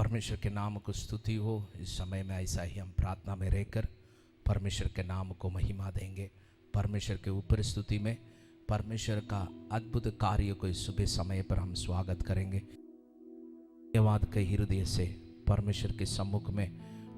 परमेश्वर के नाम को स्तुति हो। इस समय में ऐसा ही हम प्रार्थना में रहकर परमेश्वर के नाम को महिमा देंगे। परमेश्वर के ऊपर स्तुति में परमेश्वर का अद्भुत कार्य को इस सुबह समय पर हम स्वागत करेंगे। धन्यवाद के हृदय से परमेश्वर के सम्मुख में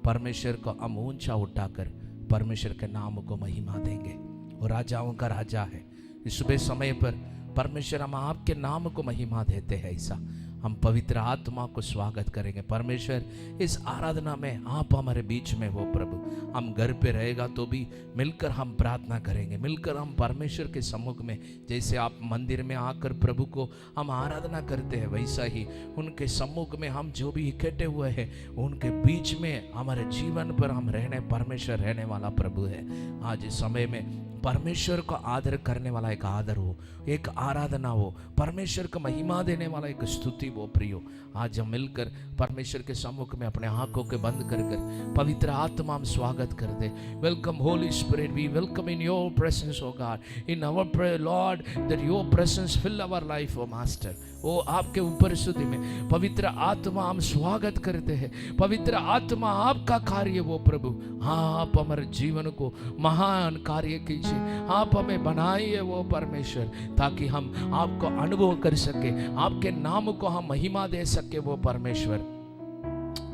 परमेश्वर को हम ऊंचा उठाकर परमेश्वर के नाम को महिमा देंगे। वो राजाओं का राजा है। इस सुबह समय पर परमेश्वर हम आपके नाम को महिमा देते हैं। ऐसा हम पवित्र आत्मा को स्वागत करेंगे। परमेश्वर इस आराधना में आप हमारे बीच में हो प्रभु। हम घर पे रहेगा तो भी मिलकर हम प्रार्थना करेंगे, मिलकर हम परमेश्वर के सम्मुख में जैसे आप मंदिर में आकर प्रभु को हम आराधना करते हैं वैसा ही उनके सम्मुख में हम जो भी इकट्ठे हुए हैं उनके बीच में हमारे जीवन पर हम रहने परमेश्वर रहने वाला प्रभु है। आज इस समय में परमेश्वर को आदर करने वाला एक आदर हो, एक आराधना हो, परमेश्वर को महिमा देने वाला एक स्तुति वो प्रियो। आज हम मिलकर परमेश्वर के सम्मुख में अपने आंखों के बंद कर कर पवित्र आत्मा हम स्वागत कर दे। Welcome Holy Spirit, we welcome in your presence O God, in our prayer Lord that your presence fill our life O master. वो आपके ऊपर स्तुति में पवित्र आत्मा हम स्वागत करते हैं। पवित्र आत्मा आपका कार्य वो प्रभु, आप हमारे जीवन को महान कार्य कीजिए, आप हमें बनाइए वो परमेश्वर, ताकि हम आपको अनुभव कर सके, आपके नाम को हम महिमा दे सके वो परमेश्वर।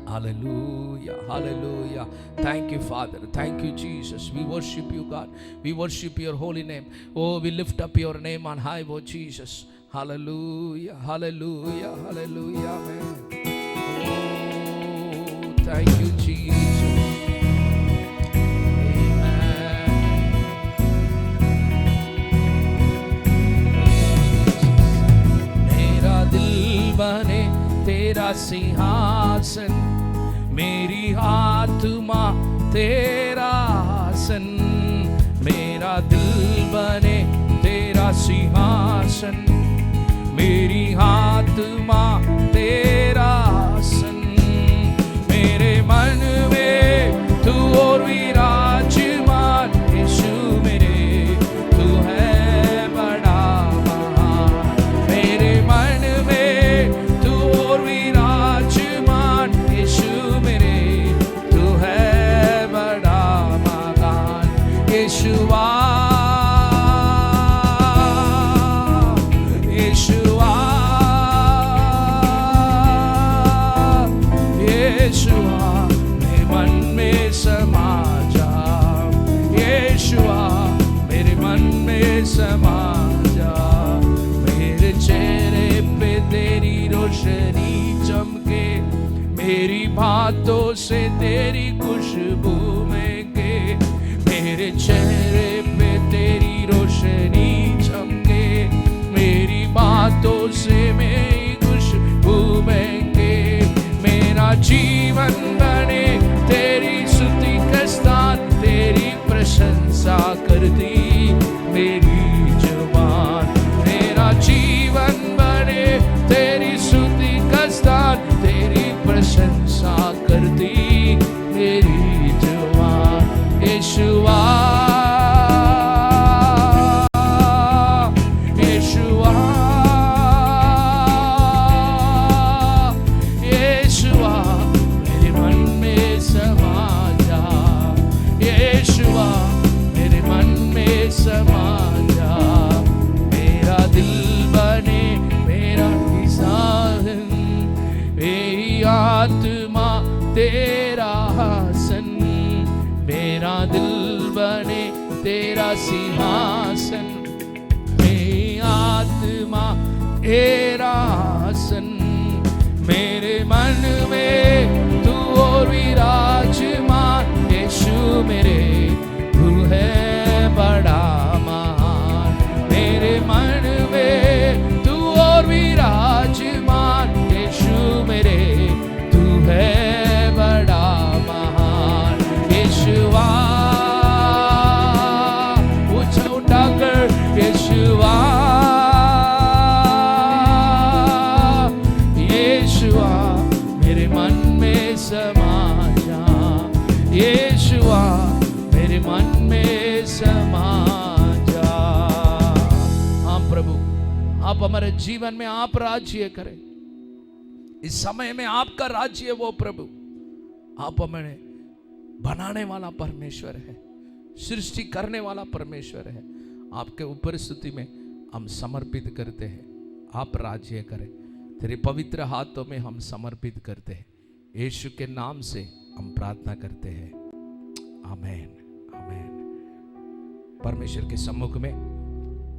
Hallelujah, hallelujah. Thank you, Father. Thank you, Jesus. We worship you, God. We worship your holy name. Oh, we lift up your name on high, oh Jesus. Hallelujah, hallelujah, hallelujah, amen. Oh, thank you, Jesus. Amen. मेरा दिल बने तेरा सिंहासन, मेरी आत्मा तेरा आसन। मेरा दिल बने तेरा सिंहासन, मेरी आत्मा तेरा आसन। मेरे मन में तू और विराजमान, यीशु मेरे तू है बड़ा महान। मेरे मन में तू और विराजमान, यीशु मेरे तू है बड़ा महान। यीशुआ समा जा, मेरे चेहरे पे तेरी रोशनी चमके, मेरी बातों से तेरी खुशबू महके। मेरे चेहरे पे तेरी रोशनी चमके, मेरी बातों से मेरी खुशबू महके। मेरा जीवन बने तेरी स्तुति का स्थान, तेरी प्रशंसा करती मेरी जुबान। मेरा जीवन बने तेरी स्तुति का स्थान, तेरी प्रशंसा करती मेरी जुबान। यीशुआ यीशुआ यीशुआ मेरे मन में समा जा। यीशुआ मेरे मन में समा जा। मेरा दिल बने मेरा हिसाब, मेरी आत्मा तेरा आसन। मेरा दिल बने तेरा सिंहासन, मेरी आत्मा तेरा आसन। मेरे मन में तू और विराजमान, यीशु मेरे तू है बड़ा महान। मेरे मन में तू और विराजमान, यीशु मेरे तू है बड़ा महान। यीशुआ ऊंचा उठाकर यीशुआ यीशुआ मेरे मन में समा जा। यीशुआ मेरे मन में समा जा। हाँ प्रभु, आप हमारे जीवन में आप राज्य करें, इस समय में आपका राज्य है वो प्रभु। आप हमें बनाने वाला परमेश्वर है, सृष्टि करने वाला परमेश्वर है। आपके ऊपर स्तुति में हम समर्पित करते हैं। आप राज्य करें, तेरे पवित्र हाथों में हम समर्पित करते हैं। यीशु के नाम से हम प्रार्थना करते हैं, आमीन आमीन। परमेश्वर के सम्मुख में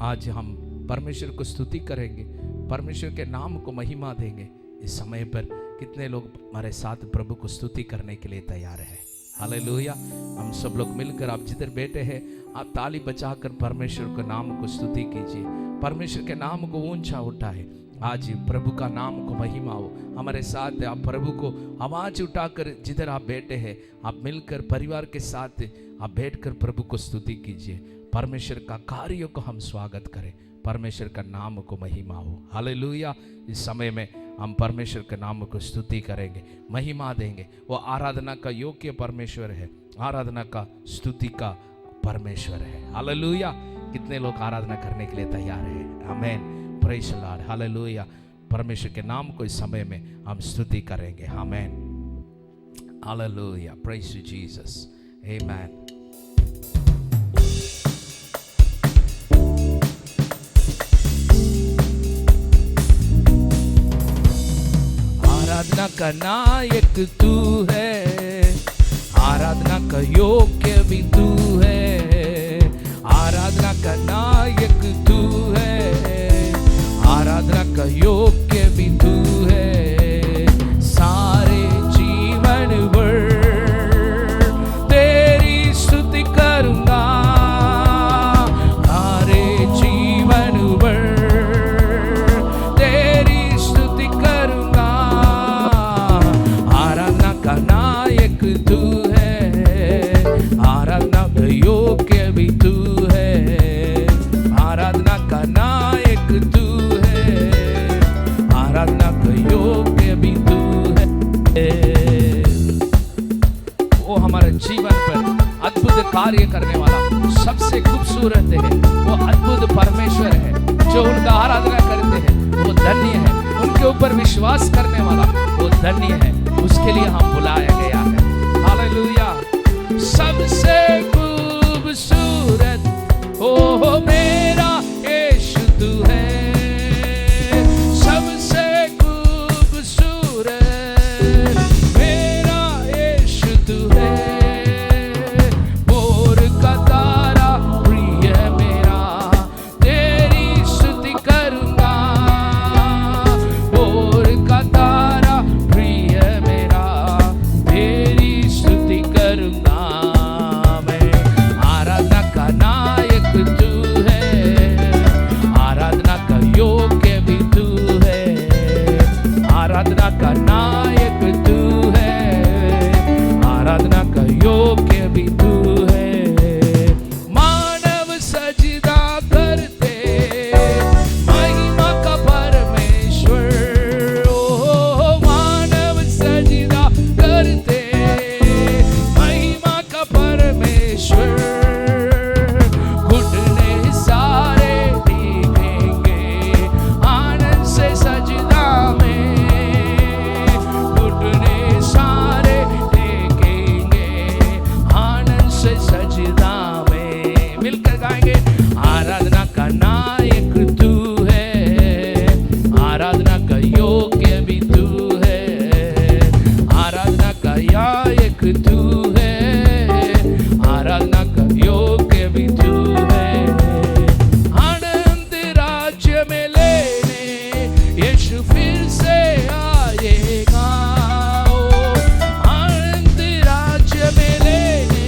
आज हम परमेश्वर को स्तुति करेंगे, परमेश्वर के नाम को महिमा देंगे। इस समय पर कितने लोग हमारे साथ प्रभु को स्तुति करने के लिए तैयार है? हालेलुया। हम सब लोग मिलकर, आप जिधर बैठे हैं, आप ताली बजाकर परमेश्वर के नाम को स्तुति कीजिए, परमेश्वर के नाम को ऊंचा उठाए। आज प्रभु का नाम को महिमा हो। हमारे साथ आप प्रभु को आवाज उठाकर, जिधर आप बैठे हैं, आप मिलकर परिवार के साथ आप बैठकर प्रभु को स्तुति कीजिए। परमेश्वर का कार्य को हम स्वागत करें, परमेश्वर का नाम को महिमा हो। हालेलुया। इस समय में हम परमेश्वर के नाम को स्तुति करेंगे, महिमा देंगे। वो आराधना का योग्य परमेश्वर है, आराधना का स्तुति का परमेश्वर है। हालेलुया। कितने लोग आराधना करने के लिए तैयार हैं? आमीन, प्रेज़ द लॉर्ड, हालेलुया। परमेश्वर के नाम को इस समय में हम स्तुति करेंगे। आमीन, हालेलुया, प्रेज़ यू जीसस, आमीन। आराधना का नायक तू है, आराधना का योग्य भी तू है। आराधना का नायक तू है, आराधना का योग्य भी तू है। सारे जीवन भर तेरी स्तुति करूंगा, सारे जीवन भर तेरी स्तुति करूंगा। आराधना का नायक तू है, आराधना का योग्य भी तू है। आराधना का नायक तू है, आराधना का योग्य भी तू है। वो हमारे जीवन पर अद्भुत कार्य करने वाला सबसे खूबसूरत है, वो अद्भुत परमेश्वर है। जो उनका आराधना करते हैं वो धन्य है, उनके ऊपर विश्वास करने वाला वो धन्य है। उसके लिए हम बुलाया गया है। हालेलुया। सबसे खूबसूरत ओ मेरा यीशु तू है, सबसे खूबसूरत मेरा यीशु तू है। भोर का तारा प्रिय मेरा, तेरी स्तुति करूंगा। भोर का तारा प्रिय मेरा, तेरी स्तुति करूंगा। मैं आराधना का नायक तू है, आराधना का योग्य भी तू है। आराधना का नायक तू है, आराधना का योग्य भी तू है। मानव सजदा करते महिमा का परमेश्वर, ओ मानव सजदा करते महिमा का परमेश्वर। घुटने सारे टिकेंगे आनंद से सजदा में, घुटने सारे टिकेंगे आनंद से सजदा में। मिलकर गाएंगे। आराधना का नायक तू है, आराधना का योग्य भी तू है। आराधना का नायक तू है, आराधना का योग्य भी तू है। आनंद राज्य में लेने यीशु फिर से आएगा। ओ, आनंद राज्य में लेने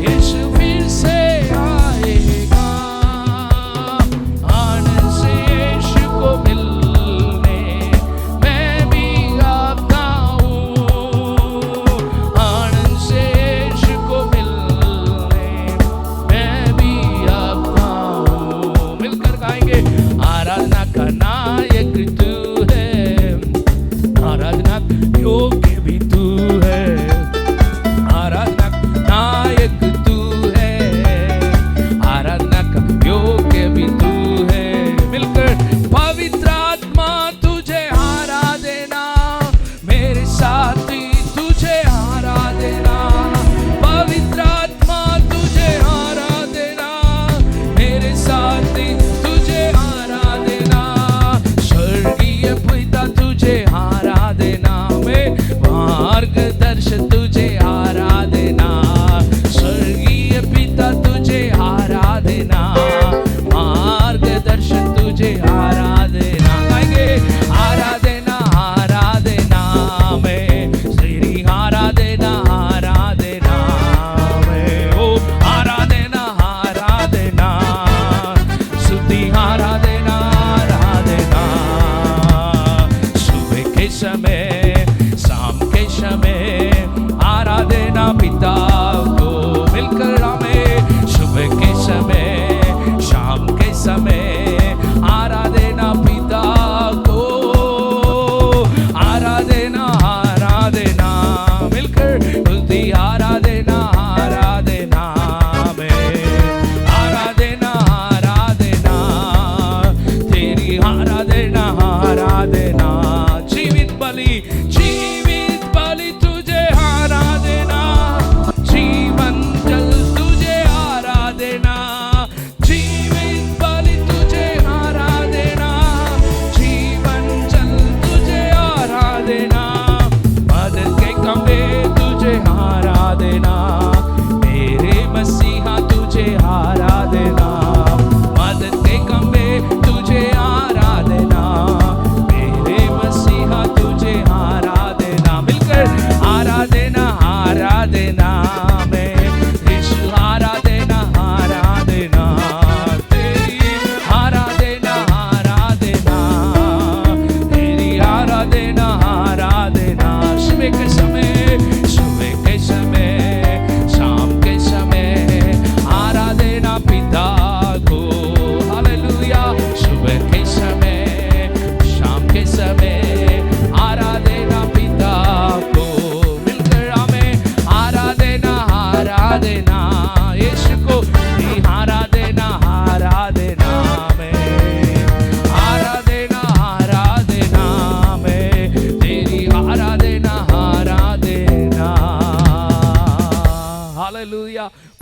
यीशु फिर से आएगा। आनंद से यीशु को मिलने मैं भी आता हूँ। आनंद से यीशु को मिलने मैं भी आता हूँ। मिलकर गाएंगे। आराधना का नायक तू है, आराधना का योग्य भी तू है। आराधना का नायक तू है, आराधना का योग्य भी तू है। मिलकर पवित्र आत्मा तुझे आराधना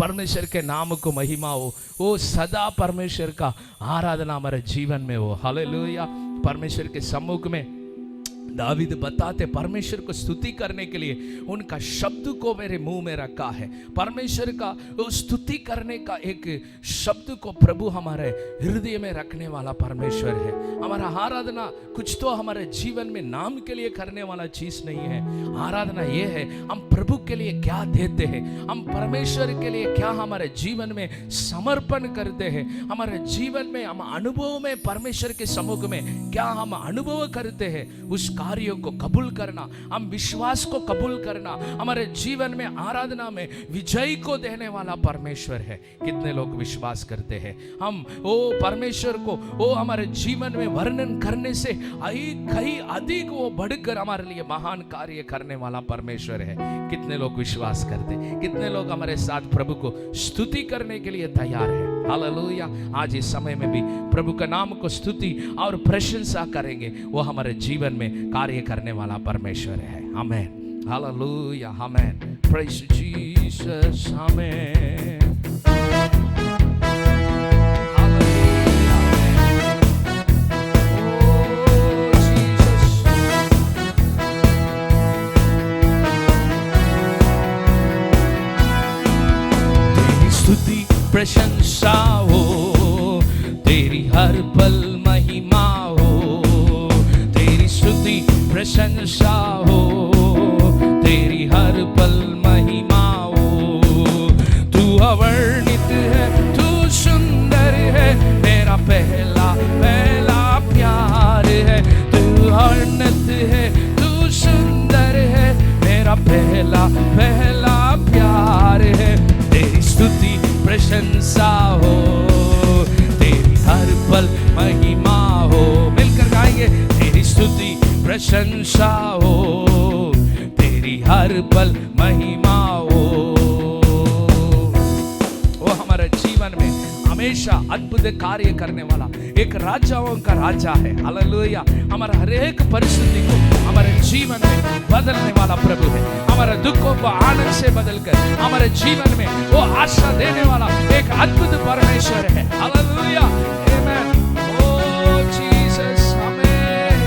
परमेश्वर के नाम को महिमा हो, वो सदा परमेश्वर का आराधना हमारे जीवन में हो। हालेलुया। परमेश्वर के सम्मुख में दावीद बताते परमेश्वर को स्तुति करने के लिए उनका शब्द को मेरे मुंह में रखा है। परमेश्वर का वो स्तुति करने का एक शब्द को प्रभु हमारे हृदय में रखने वाला परमेश्वर है। हमारा आराधना कुछ तो हमारे जीवन में नाम के लिए करने वाला चीज नहीं है। आराधना ये है हम प्रभु के लिए क्या देते हैं, हम परमेश्वर के लिए क्या हमारे जीवन में समर्पण करते हैं, हमारे जीवन में हम अनुभव में परमेश्वर के सम्मुख में क्या हम अनुभव करते हैं, उस कार्यों को कबूल करना, हम विश्वास को कबूल करना। हमारे जीवन में आराधना में विजय को देने वाला परमेश्वर है। कितने लोग विश्वास करते हैं हम वो परमेश्वर को वो हमारे जीवन में वर्णन करने से कहीं अधिक वो बढ़कर हमारे लिए महान कार्य करने वाला परमेश्वर है। कितने लोग विश्वास करते हैं, कितने लोग हमारे साथ प्रभु को स्तुति करने के लिए तैयार है। हालेलुया। आज इस समय में भी प्रभु का नाम को स्तुति और प्रशंसा करेंगे, वो हमारे जीवन में कार्य करने वाला परमेश्वर है। Amen. Hallelujah. Amen. Praise Jesus. Amen. स्तुति प्रशंसा हो, तेरी हर पल महिमा हो, तेरी स्तुति प्रशंसा हो, तेरी हर पल महिमा हो। तू अवर्णित है, तू सुंदर है, मेरा पहला पहला प्यार है। तू अवर्णित है, तू सुंदर है, मेरा पहला पहला प्यार है। तेरी स्तुति प्रशंसा हो, तेरी हर पल महिमा हो। मिलकर गाएंगे। तेरी स्तुति प्रशंसा हो, तेरी हर पल महिमा हो। वो हमारे जीवन में हमेशा अद्भुत कार्य करने वाला एक राजाओं का राजा है। हालेलुया। हमारा हर एक परिस्थिति को हमारे जीवन में बदलने वाला प्रभु है। हमारे दुखों को आनंद से बदलकर हमारे जीवन में वो आशा देने वाला एक अद्भुत परमेश्वर है। हालेलुया। आमेन। ओ जीसस। आमेन।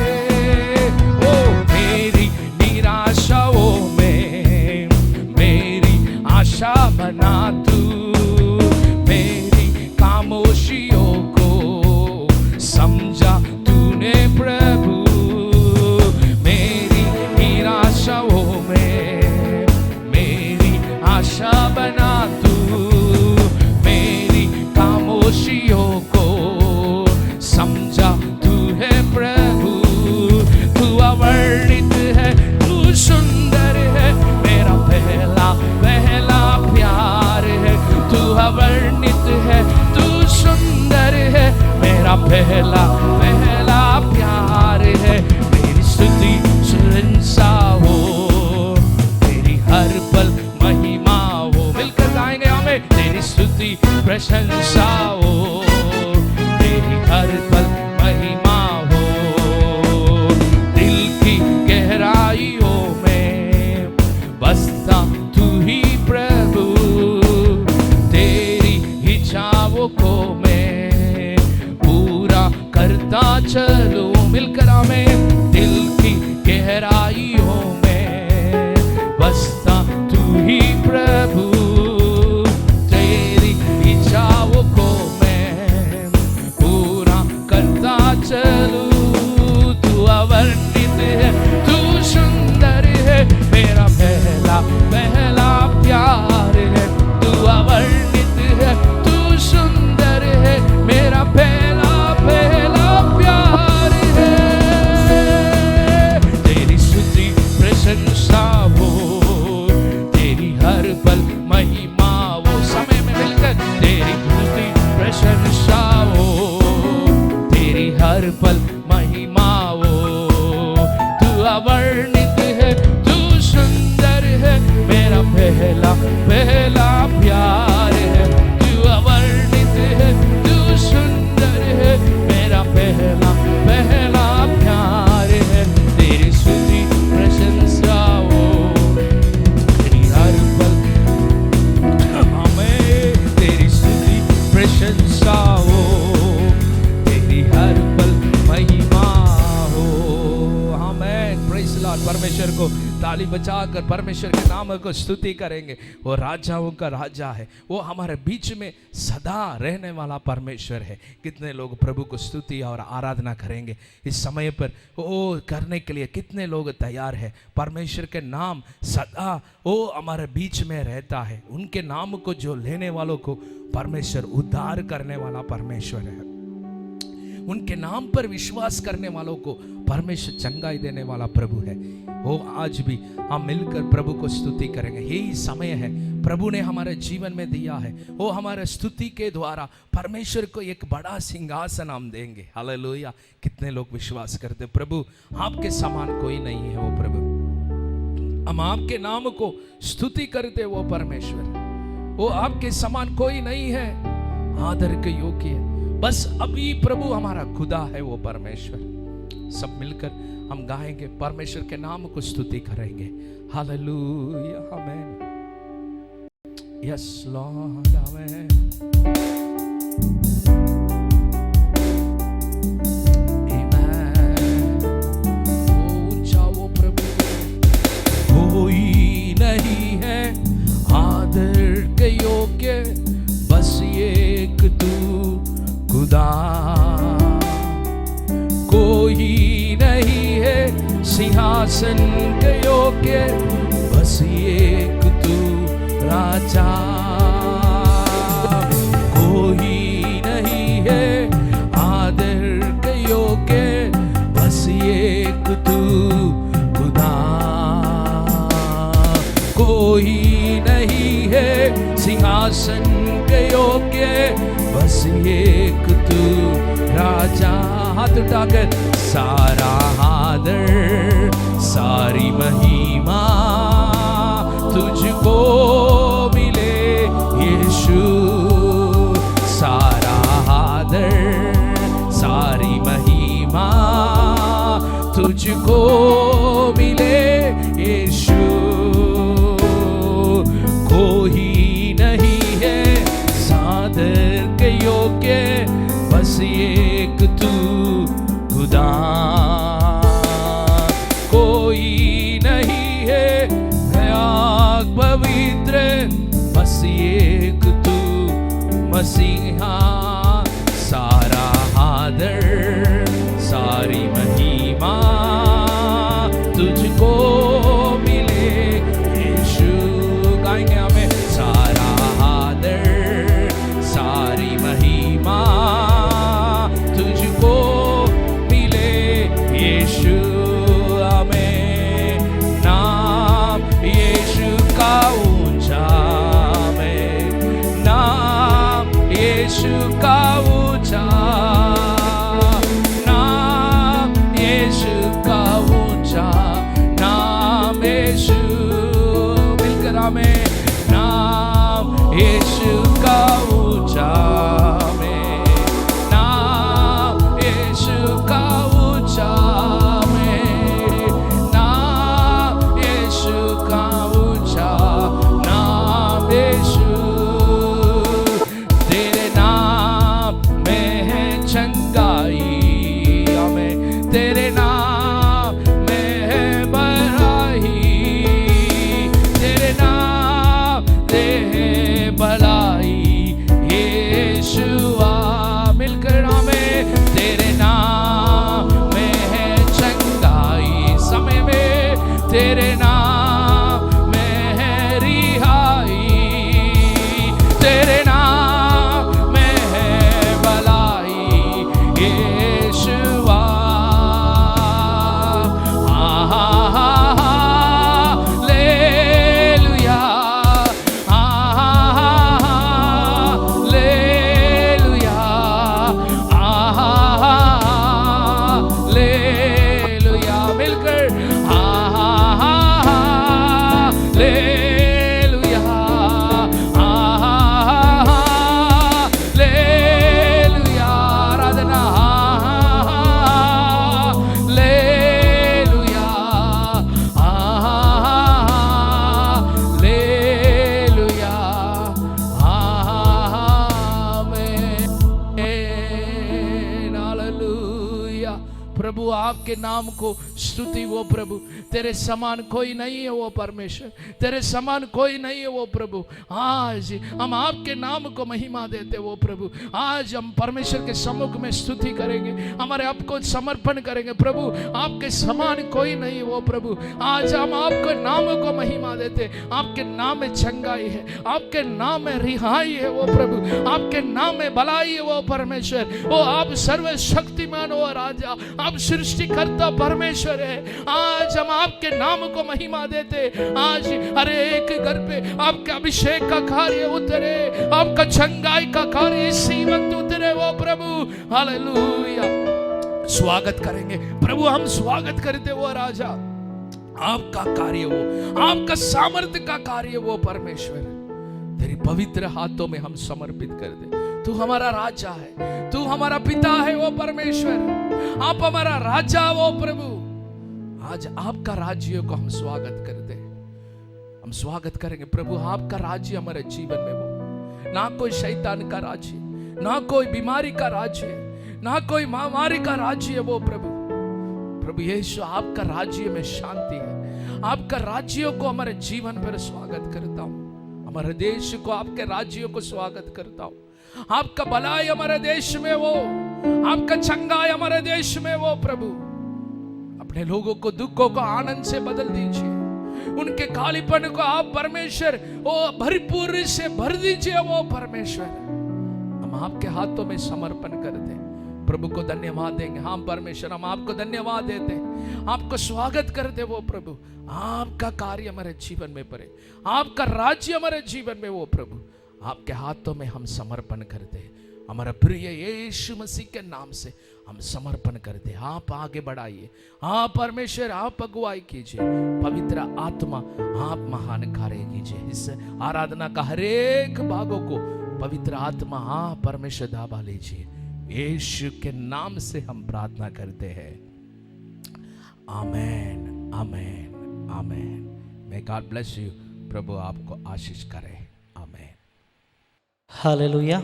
ओ मेरी निराशाओं में मेरी आशा बना तू, मेरी खामोशियों को समझा तूने प्रभु। मेरी निराशाओं में मेरी आशा बना तू, मेरी खामोशियों को समझा तू है प्रभु। तू अवर्णित है, तू सुंदर है, मेरा पहला पहला प्यार है। तू अवर्णित है, तू सुंदर है, मेरा पहला पहला प्यार है। तेरी स्तुति प्रशंसा हो, तेरी हर पल महिमा हो। मिलकर गाएंगे हमें। तेरी स्तुति प्रशंसा हो, तेरी हर पल महिमा हो। दिल की गहराइयों में बसता तू ही प्रभु, तेरी इच्छाओं को मैं पूरा करता ताली बजाकर परमेश्वर के नाम को स्तुति करेंगे। वो राजाओं का राजा है, वो हमारे बीच में सदा रहने वाला परमेश्वर है। कितने लोग प्रभु को स्तुति और आराधना करेंगे इस समय पर? वो करने के लिए कितने लोग तैयार है? परमेश्वर के नाम सदा वो हमारे बीच में रहता है। उनके नाम को जो लेने वालों को परमेश्वर उद्धार करने वाला परमेश्वर है। उनके नाम पर विश्वास करने वालों को परमेश्वर चंगाई देने वाला प्रभु है। वो आज भी हम मिलकर प्रभु को स्तुति करेंगे। यही समय है प्रभु ने हमारे जीवन में दिया है। वो हमारे स्तुति के द्वारा परमेश्वर को एक बड़ा सिंहासन हम देंगे। हालेलुया। कितने लोग विश्वास करते प्रभु आपके समान कोई नहीं है। वो प्रभु, हम आपके नाम को स्तुति करते वो परमेश्वर, वो आपके समान कोई नहीं है, आदर के योग्य है। बस अभी प्रभु हमारा खुदा है वो परमेश्वर। सब मिलकर हम गाएंगे, परमेश्वर के नाम को स्तुति करेंगे। हालेलुया, आमेन। यस लॉर्ड, आमेन। ऊंचा वो प्रभु, कोई नहीं है आदर के योग्य, बस एक तू खुदा। कोई नहीं है सिंहासन के योग्य, बस एक तू राजा। कोई नहीं है आदर के योग्य, बस एक तू खुदा। कोई नहीं है सिंहासन के योग्य, बस एक तू राजा। हाथ उठाकर सारा आदर सारी महिमा तुझको मिले यीशु। सारा आदर सारी महिमा तुझको मिले यीशु। कोई नहीं है सादर के योग्य, बस एक तू खुदा। कोई नहीं है भयाग पवित्र, बस एक तू मसीहा। सारा आदर सारी महिमा तुझको मिले यीशु। गाएंगे हमें सारा आदर सारी महिमा तुझको मिले यीशु। हमें नाम यीशु का ऊंचा, में नाम यीशु का ऊंचा, नाम यीशु का ऊंचा, नाम यीशु। मिलकर हमें नाम यीशु का ऊंचा, में नाम यीशु का ऊंचा, में नाम यीशु का ऊंचा, नाम यीशु। तेरे नाम में है चंगाई, हमें तेरे नाम में है भलाई, तेरे नाम में है भलाई यीशुआ। मिलकर हमें तेरे नाम में है चंगाई, समय में तेरे नाम में है रिहाई, तेरे नाम में है भलाई यीशुआ। Hallelujah, hallelujah, hallelujah. मिलकर हालेलुया, हालेलुया। आराधना हालेलुया, हालेलुया, आमेन। हालेलुया। प्रभु आपके नाम को स्तुति वो प्रभु तेरे समान कोई नहीं है वो परमेश्वर, तेरे समान कोई नहीं है वो प्रभु। आज हम आपके नाम को महिमा देते वो प्रभु। आज हम परमेश्वर के सम्मुख में स्तुति करेंगे, हमारे आप को समर्पण करेंगे प्रभु। आपके समान कोई नहीं है वो प्रभु। आज हम आपके नाम को महिमा देते। आपके नाम में चंगाई है, आपके नाम में रिहाई है वो प्रभु, आपके नाम में भलाई है वो परमेश्वर। वो आप सर्वशक्तिमान हो राजा, आप सृष्टिकर्ता परमेश्वर है। आज हम आपके नाम को महिमा देते। आज हर एक घर पे आपके अभिषेक का कार्य उतरे, आपका चंगाई का कार्य इसी वक्त उतरे वो प्रभु। हालेलुया। स्वागत करेंगे प्रभु, हम स्वागत करते वो राजा। आपका कार्य वो, आपका सामर्थ्य का कार्य वो परमेश्वर, तेरी पवित्र हाथों में हम समर्पित कर दे। तू हमारा राजा है, तू हमारा पिता है वो परमेश्वर, आप हमारा राजा वो प्रभु। आज आपका राज्य को हम स्वागत कर दे, हम स्वागत करेंगे प्रभु। आपका राज्य हमारे जीवन में वो, ना कोई शैतान का राज्य, ना कोई बीमारी का राज्य, ना कोई महामारी का राज्य है वो प्रभु। प्रभु यीशु, आपका राज्य में शांति है। आपका राज्यों को हमारे जीवन पर स्वागत करता हूँ। हमारे देश को आपके राज्यों को स्वागत करता हूँ। आपका भलाई हमारे देश में वो, आपका चंगाई हमारे देश में वो प्रभु। अपने लोगों को दुखों को आनंद से बदल दीजिए, उनके खालीपन को आप परमेश्वर वो भरपूर से भर दीजिए वो परमेश्वर। हम आपके हाथों में समर्पण कर दें, प्रभु को धन्यवाद देंगे। हाँ परमेश्वर, हम आपको धन्यवाद देते हैं, आपको स्वागत करते वो प्रभु। आपका कार्य हमारे जीवन में पड़े, आपका राज्य हमारे जीवन में वो प्रभु। आपके हाथों में हम समर्पण करते हैं। हमारा प्रिय यीशु मसीह के नाम से हम समर्पण करते हैं। आप आगे बढ़ाइए, हाँ परमेश्वर आप अगुवाई कीजिए। पवित्र आत्मा आप महान कार्य कीजिए। इस आराधना का हर एक भागों को पवित्र आत्मा आप परमेश्वर दाबा लीजिए। यीशु के नाम से हम प्रार्थना करते हैं, amen, amen, amen. May God bless you. प्रभु आपको आशीष करे, आमेन। हालेलुया।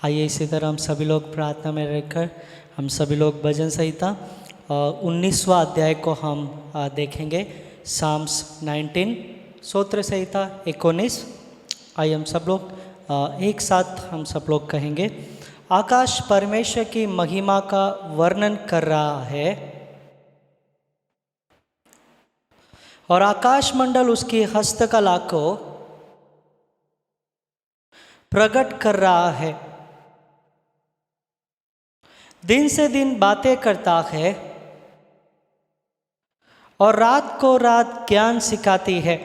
आइए इसी तरह हम सभी लोग प्रार्थना में रहकर हम सभी लोग भजन संहिता 19वां अध्याय को हम देखेंगे। साम्स 19, स्तोत्र संहिता 19। आइए हम सब लोग एक साथ हम सब लोग कहेंगे। आकाश परमेश्वर की महिमा का वर्णन कर रहा है और आकाश मंडल उसकी हस्तकला को प्रकट कर रहा है। दिन से दिन बातें करता है और रात को रात ज्ञान सिखाती है।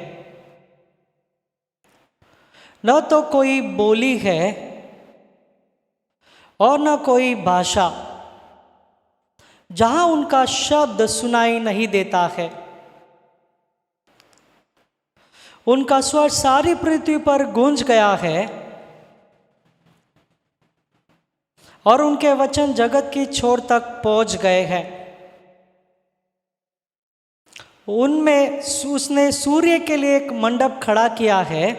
न तो कोई बोली है और न कोई भाषा जहां उनका शब्द सुनाई नहीं देता है। उनका स्वर सारी पृथ्वी पर गूंज गया है और उनके वचन जगत की छोर तक पहुंच गए हैं। उनमें उसने सूर्य के लिए एक मंडप खड़ा किया है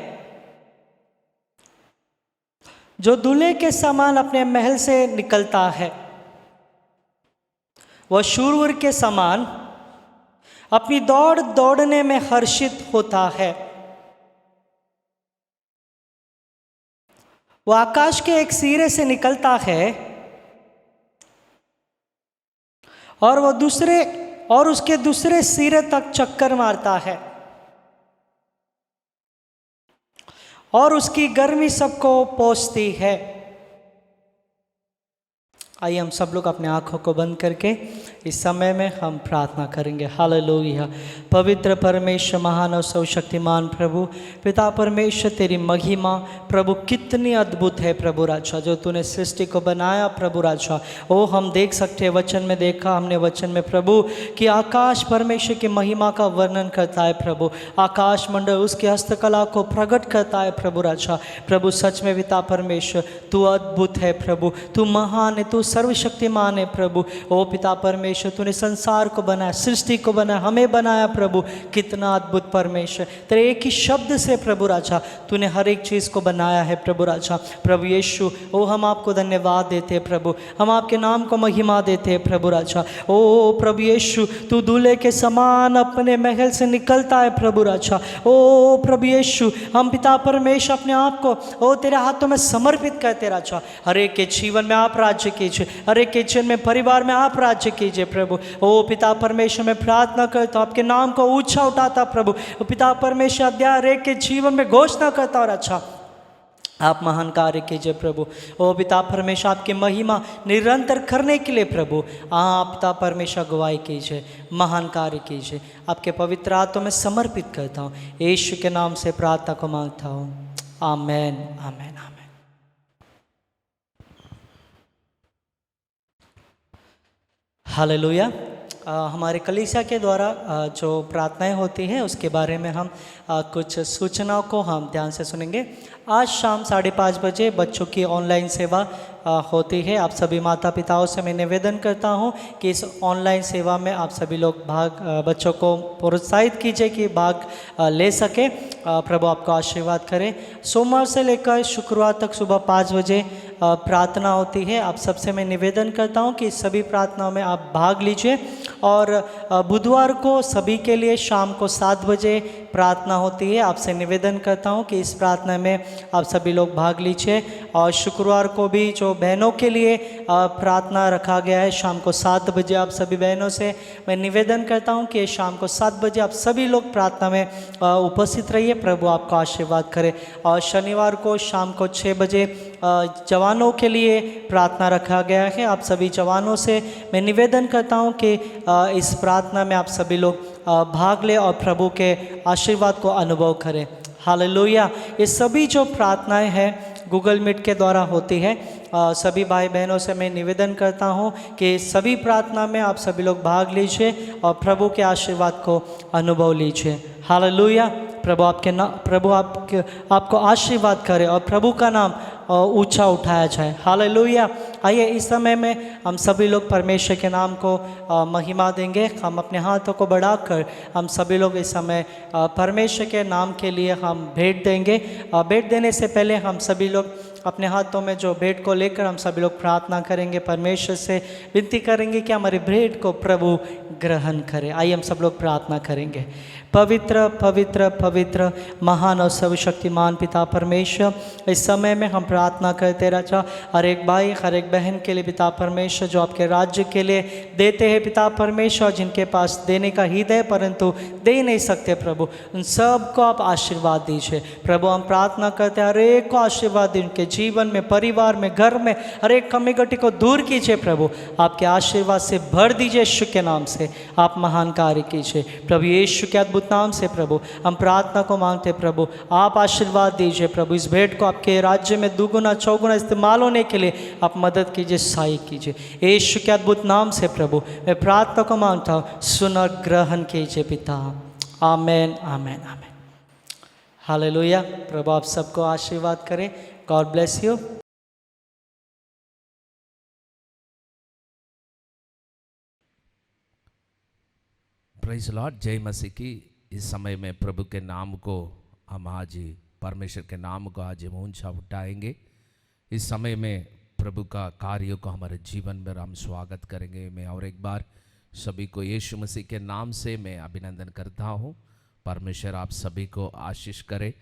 जो दूल्हे के समान अपने महल से निकलता है। वह शूरवीर के समान अपनी दौड़ दौड़ने में हर्षित होता है। वह आकाश के एक सिरे से निकलता है और वह उसके दूसरे सिरे तक चक्कर मारता है और उसकी गर्मी सबको पहुंचती है। आइए हम सब लोग अपने आंखों को बंद करके इस समय में हम प्रार्थना करेंगे। हालेलुया। पवित्र परमेश्वर, महान और सर्वशक्तिमान प्रभु पिता परमेश्वर, तेरी महिमा प्रभु कितनी अद्भुत है प्रभु राजा, जो तूने सृष्टि को बनाया प्रभु राजा। ओ हम देख सकते हैं, वचन में देखा हमने वचन में प्रभु कि आकाश परमेश्वर की महिमा का वर्णन करता है प्रभु। आकाश मंडल उसकी हस्तकला को प्रकट करता है प्रभु राजा। प्रभु सच में पिता परमेश्वर तू अद्भुत है प्रभु, तू महान है, तू सर्वशक्तिमान है प्रभु। ओ पिता परमेश्वर, तूने संसार को बनाया, सृष्टि को बनाया, हमें बनाया प्रभु। कितना अद्भुत परमेश्वर, तेरे एक ही शब्द से प्रभु राजा तूने हर एक चीज़ को बनाया है प्रभु राजा। प्रभु यीशु, ओ हम आपको धन्यवाद देते हैं प्रभु, हम आपके नाम को महिमा देते हैं प्रभु राजा। ओ प्रभु यीशु, तू दूल्हे के समान अपने महल से निकलता है प्रभु राजा। ओ प्रभु यीशु, हम पिता परमेश्वर अपने आप को ओ तेरे हाथों में समर्पित करते राजा। हर एक के जीवन में आप राज्य कीजिए, हर एक के जीवन में, परिवार में आप राज्य कीजिए प्रभु। ओ पिता परमेश्वर, मैं प्रार्थना करता हूँ, आपके नाम को ऊंचा उठाता प्रभु। ओ पिता परमेश्वर, अध्याय हर एक के जीवन में घोषणा करता और अच्छा आप महान कार्य कीजिए प्रभु। ओ पिता परमेश्वर, आपकी महिमा निरंतर करने के लिए प्रभु आप पिता परमेश्वर गवाही कीजिए, महान कार्य कीजिए। आपके पवित्र हाथों में समर्पित करता हूँ, यीशु के नाम से प्रार्थना को मांगता हूँ, आमेन आमेन आमेन। हालेलुया। हमारे कलीसिया के द्वारा जो प्रार्थनाएं होती हैं उसके बारे में हम कुछ सूचनाओं को हम ध्यान से सुनेंगे। आज शाम 5:30 बजे बच्चों की ऑनलाइन सेवा होती है। आप सभी माता पिताओं से मैं निवेदन करता हूं कि इस ऑनलाइन सेवा में आप सभी लोग बच्चों को प्रोत्साहित कीजिए कि भाग ले सके। प्रभु आपको आशीर्वाद करे। सोमवार से लेकर शुक्रवार तक सुबह 5 बजे प्रार्थना होती है। आप सबसे मैं निवेदन करता हूं कि सभी प्रार्थनाओं में आप भाग लीजिए। और बुधवार को सभी के लिए शाम को 7 बजे प्रार्थना होती है। आपसे निवेदन करता हूं कि इस प्रार्थना में आप सभी लोग भाग लीजिए। और शुक्रवार को भी जो बहनों के लिए प्रार्थना रखा गया है शाम को 7 बजे, आप सभी बहनों से मैं निवेदन करता हूं कि शाम को 7 बजे आप सभी लोग प्रार्थना में उपस्थित रहिए। प्रभु आपको आशीर्वाद करे। और शनिवार को शाम को 6 बजे जवानों के लिए प्रार्थना रखा गया है। आप सभी जवानों से मैं निवेदन करता हूं कि इस प्रार्थना में आप सभी लोग भाग लें और प्रभु के आशीर्वाद को अनुभव करें। हालेलुया। ये सभी जो प्रार्थनाएं हैं गूगल मीट के द्वारा होती है। सभी भाई बहनों से मैं निवेदन करता हूं कि सभी प्रार्थना में आप सभी लोग भाग लीजिए और प्रभु के आशीर्वाद को अनुभव लीजिए। हालेलुया। प्रभु आपको आशीर्वाद करे और प्रभु का नाम ऊंचा उठाया जाए। हालेलुया। आइए इस समय में हम सभी लोग परमेश्वर के नाम को महिमा देंगे। हम अपने हाथों को बढ़ाकर हम सभी लोग इस समय परमेश्वर के नाम के लिए हम भेंट देंगे। भेंट देने से पहले हम सभी लोग अपने हाथों में जो भेंट को लेकर हम सभी लोग प्रार्थना करेंगे। परमेश्वर से विनती करेंगे कि हमारी भेंट को प्रभु ग्रहण करे। आइए हम सब लोग प्रार्थना करेंगे। पवित्र पवित्र पवित्र महान और सर्वशक्तिमान पिता परमेश्वर, इस समय में हम प्रार्थना करते राजा हर एक भाई हर एक बहन के लिए पिता परमेश्वर जो आपके राज्य के लिए देते हैं पिता परमेश्वर, जिनके पास देने का हृदय परंतु दे नहीं सकते प्रभु, उन सब को आप आशीर्वाद दीजिए प्रभु। हम प्रार्थना करते हैं हर एक को आशीर्वाद दीजिए, उनके जीवन में, परिवार में, घर में हर एक कमी घटी को दूर कीजिए प्रभु। आपके आशीर्वाद से भर दीजिए। यीशु के नाम से आप महान कार्य कीजिए प्रभु। यीशु के अद्भुत नाम से प्रभु हम प्रार्थना को मांगते प्रभु। आप आशीर्वाद दीजिए प्रभु। इस भेंट को आपके राज्य में दुगुना चौगुना इस्तेमाल होने के लिए आप मदद कीजिए, सहाय कीजिए। यीशु के अद्भुत नाम से प्रभु मैं प्रार्थना को मांगता हूँ, सुन और ग्रहण कीजिए पिता। आमेन आमेन आमेन। हालेलुया। प्रभु आप सबको आशीर्वाद करें। God bless you. Praise Lord. जय मसीह की। इस समय में प्रभु के नाम को हम आज परमेश्वर के नाम को आज ऊंचा उठाएंगे। इस समय में प्रभु का कार्य को हमारे जीवन में हम स्वागत करेंगे। मैं और एक बार सभी को यीशु मसीह के नाम से मैं अभिनंदन करता हूँ। परमेश्वर आप सभी को आशीष करे।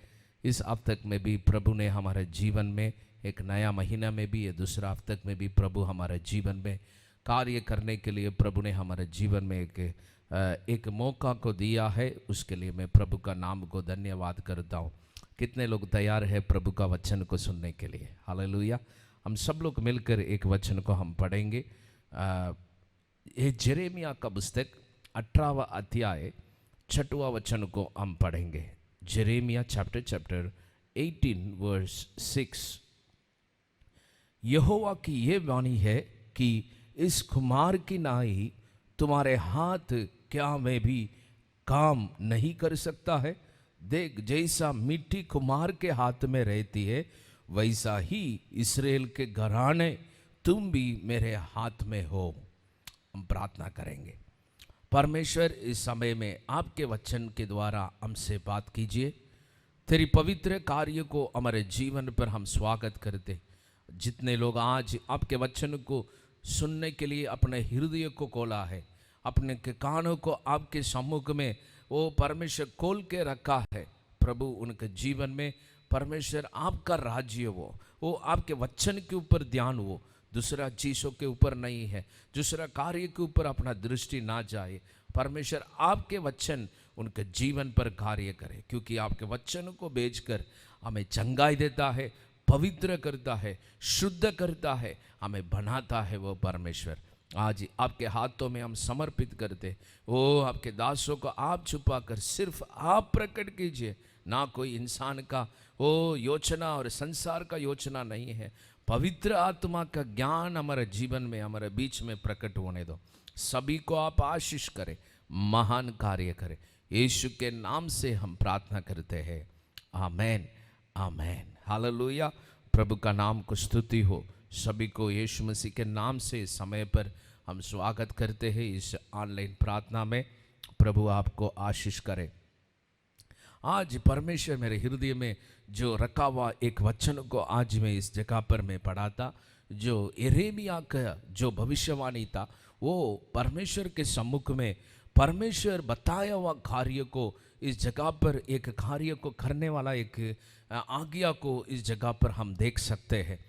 इस हफ्ते में भी प्रभु ने हमारे जीवन में एक नया महीना में भी, ये दूसरा हफ्ते में भी प्रभु हमारे जीवन में कार्य करने के लिए प्रभु ने हमारे जीवन में एक मौका को दिया है। उसके लिए मैं प्रभु का नाम को धन्यवाद करता हूँ। कितने लोग तैयार है प्रभु का वचन को सुनने के लिए? हालेलुया। हम सब लोग मिलकर एक वचन को हम पढ़ेंगे। ये यिर्मयाह का पुस्तक 18वां अध्याय 6वां वचन को हम पढ़ेंगे। यिर्मयाह चैप्टर 18 वर्स 6। यहोवा की ये वाणी है कि इस कुम्हार की नाई तुम्हारे हाथ क्या मैं भी काम नहीं कर सकता है? देख, जैसा मिट्टी कुम्हार के हाथ में रहती है वैसा ही इस्राएल के घराने तुम भी मेरे हाथ में हो। हम प्रार्थना करेंगे। परमेश्वर, इस समय में आपके वचन के द्वारा हमसे बात कीजिए। तेरी पवित्र कार्य को हमारे जीवन पर हम स्वागत करते। जितने लोग आज आपके वचन को सुनने के लिए अपने हृदय को खोला है, अपने के कानों को आपके सम्मुख में वो परमेश्वर खोल के रखा है, प्रभु उनके जीवन में परमेश्वर आपका राज्य वो आपके वचन के ऊपर ध्यान हो, दूसरा चीज़ों के ऊपर नहीं है, दूसरा कार्य के ऊपर अपना दृष्टि ना जाए। परमेश्वर आपके वचन उनके जीवन पर कार्य करे, क्योंकि आपके वचन को बेचकर हमें चंगाई देता है, पवित्र करता है, शुद्ध करता है, हमें बनाता है वो परमेश्वर। आज आपके हाथों में हम समर्पित करते। वो आपके दासों को आप छुपा कर सिर्फ आप प्रकट कीजिए, ना कोई इंसान का वो योजना और संसार का योजना नहीं है। पवित्र आत्मा का ज्ञान हमारे जीवन में, हमारे बीच में प्रकट होने दो। सभी को आप आशीष करें, महान कार्य करें। यीशु के नाम से हम प्रार्थना करते हैं, आमेन, आमेन, हालेलुया। प्रभु का नाम को स्तुति हो। सभी को यीशु मसीह के नाम से इस समय पर हम स्वागत करते हैं इस ऑनलाइन प्रार्थना में। प्रभु आपको आशीष करे। आज परमेश्वर मेरे हृदय में जो रखा हुआ एक वचन को आज मैं इस जगह पर मैं पढ़ा था, जो यिर्मयाह का जो भविष्यवाणी था, वो परमेश्वर के सम्मुख में परमेश्वर बताया हुआ कार्य को इस जगह पर, एक कार्य को करने वाला एक आज्ञा को इस जगह पर हम देख सकते हैं।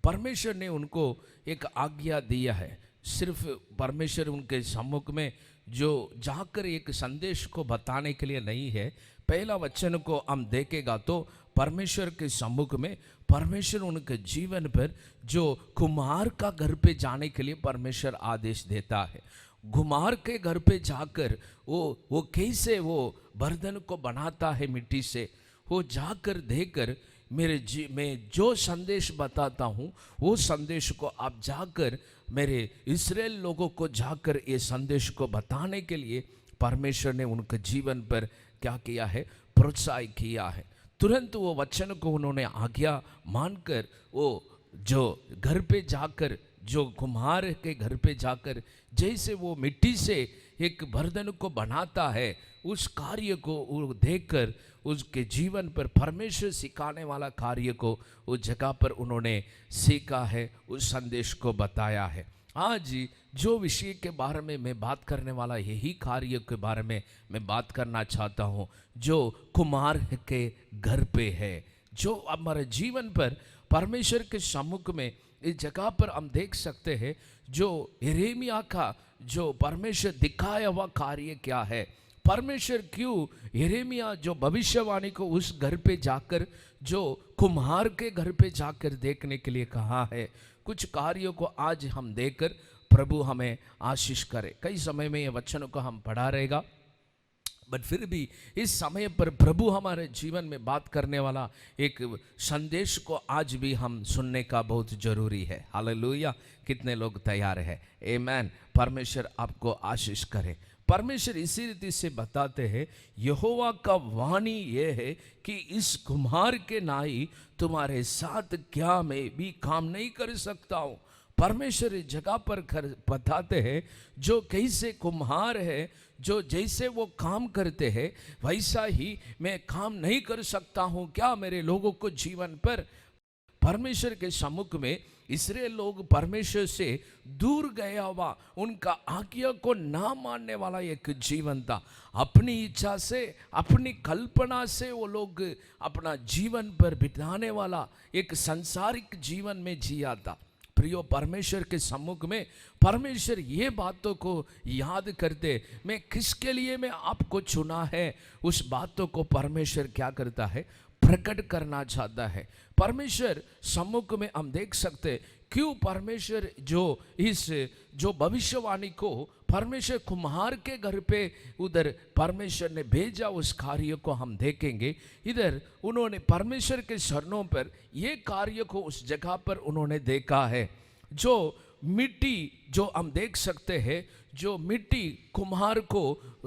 परमेश्वर ने उनको एक आज्ञा दिया है। सिर्फ परमेश्वर उनके सम्मुख में जो जाकर एक संदेश को बताने के लिए नहीं है। पहला वचन को हम देखेगा तो परमेश्वर के सम्मुख में परमेश्वर उनके जीवन पर जो कुम्हार का घर पे जाने के लिए परमेश्वर आदेश देता है। कुम्हार के घर पे जाकर वो कैसे वो बर्तन को बनाता है मिट्टी से, वो जाकर देखकर मैं जो संदेश बताता हूँ वो संदेश को आप जाकर मेरे इस्राएल लोगों को जाकर ये संदेश को बताने के लिए परमेश्वर ने उनके जीवन पर क्या किया है, प्रोत्साहित किया है। तुरंत वो वचन को उन्होंने आज्ञा मानकर वो जो घर पे जाकर, जो कुम्हार के घर पे जाकर जैसे वो मिट्टी से एक बर्तन को बनाता है, उस कार्य को वो देखकर उसके जीवन पर परमेश्वर सिखाने वाला कार्य को उस जगह पर उन्होंने सीखा है, उस संदेश को बताया है। आज जो विषय के बारे में मैं बात करने वाला, यही कार्य के बारे में मैं बात करना चाहता हूँ, जो कुम्हार के घर पे है, जो हमारे जीवन पर परमेश्वर के सम्मुख में इस जगह पर हम देख सकते हैं। जो यिर्मयाह का जो परमेश्वर दिखाया हुआ कार्य क्या है, परमेश्वर क्यों यिर्मयाह जो भविष्यवाणी को उस घर पे जाकर, जो कुम्हार के घर पे जाकर देखने के लिए कहा है। कुछ कार्यों को आज हम देखकर प्रभु हमें आशीष करे। कई समय में ये वचनों को हम पढ़ा रहेगा, बट फिर भी इस समय पर प्रभु हमारे जीवन में बात करने वाला एक संदेश को आज भी हम सुनने का बहुत जरूरी है। हालेलुया। कितने लोग तैयार हैं? आमेन। परमेश्वर आपको आशीष करे। परमेश्वर इसी रीति से बताते हैं, यहोवा का वाणी ये है कि इस कुम्हार के नाई तुम्हारे साथ क्या मैं भी काम नहीं कर सकता हूँ। परमेश्वर इस जगह पर बताते हैं, जो कैसे कुम्हार है, जो जैसे वो काम करते हैं वैसा ही मैं काम नहीं कर सकता हूँ क्या मेरे लोगों को जीवन पर। परमेश्वर के सम्मुख में इस्राएल लोग परमेश्वर से दूर गया हुआ, उनका आज्ञा को ना मानने वाला एक जीवन था। अपनी इच्छा से, अपनी कल्पना से वो लोग अपना जीवन पर बिताने वाला एक सांसारिक जीवन में जिया था। प्रियो, परमेश्वर के सम्मुख में परमेश्वर ये बातों को याद करते, मैं किसके लिए मैं आपको चुना है, उस बातों को परमेश्वर क्या करता है, प्रकट करना चाहता है। परमेश्वर सम्मुख में हम देख सकते क्यों परमेश्वर जो भविष्यवाणी को परमेश्वर कुम्हार के घर पे उधर परमेश्वर ने भेजा, उस कार्य को हम देखेंगे। इधर उन्होंने परमेश्वर के चरणों पर ये कार्य को उस जगह पर उन्होंने देखा है। जो मिट्टी जो हम देख सकते हैं, जो मिट्टी कुम्हार को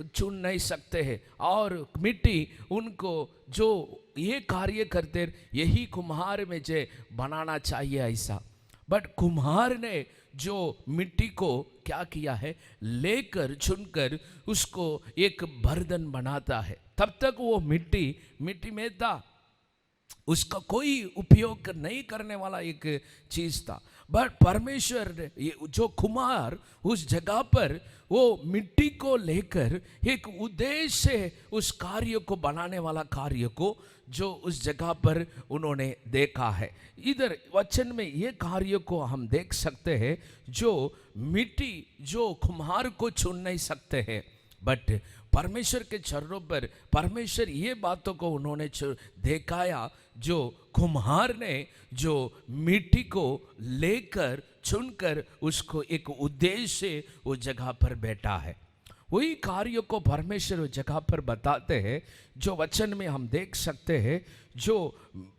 चुन नहीं सकते हैं, और मिट्टी उनको जो ये कार्य करते, यही कुम्हार में जे बनाना चाहिए। ऐसा बट कुम्हार ने जो मिट्टी को क्या किया है, लेकर चुनकर उसको एक बर्तन बनाता है। तब तक वो मिट्टी में था, उसका कोई उपयोग नहीं करने वाला एक चीज था। बट परमेश्वर ने जो कुम्हार उस जगह पर वो मिट्टी को लेकर एक उद्देश्य से उस कार्य को बनाने वाला कार्य को जो उस जगह पर उन्होंने देखा है। इधर वचन में ये कार्य को हम देख सकते हैं, जो मिट्टी जो कुम्हार को चुन नहीं सकते हैं, बट परमेश्वर के चरणों पर परमेश्वर ये बातों को उन्होंने दिखाया, जो कुम्हार ने जो मिट्टी को लेकर चुनकर उसको एक उद्देश्य से उस जगह पर बैठा है। वही कार्य को परमेश्वर उस जगह पर बताते हैं, जो वचन में हम देख सकते हैं। जो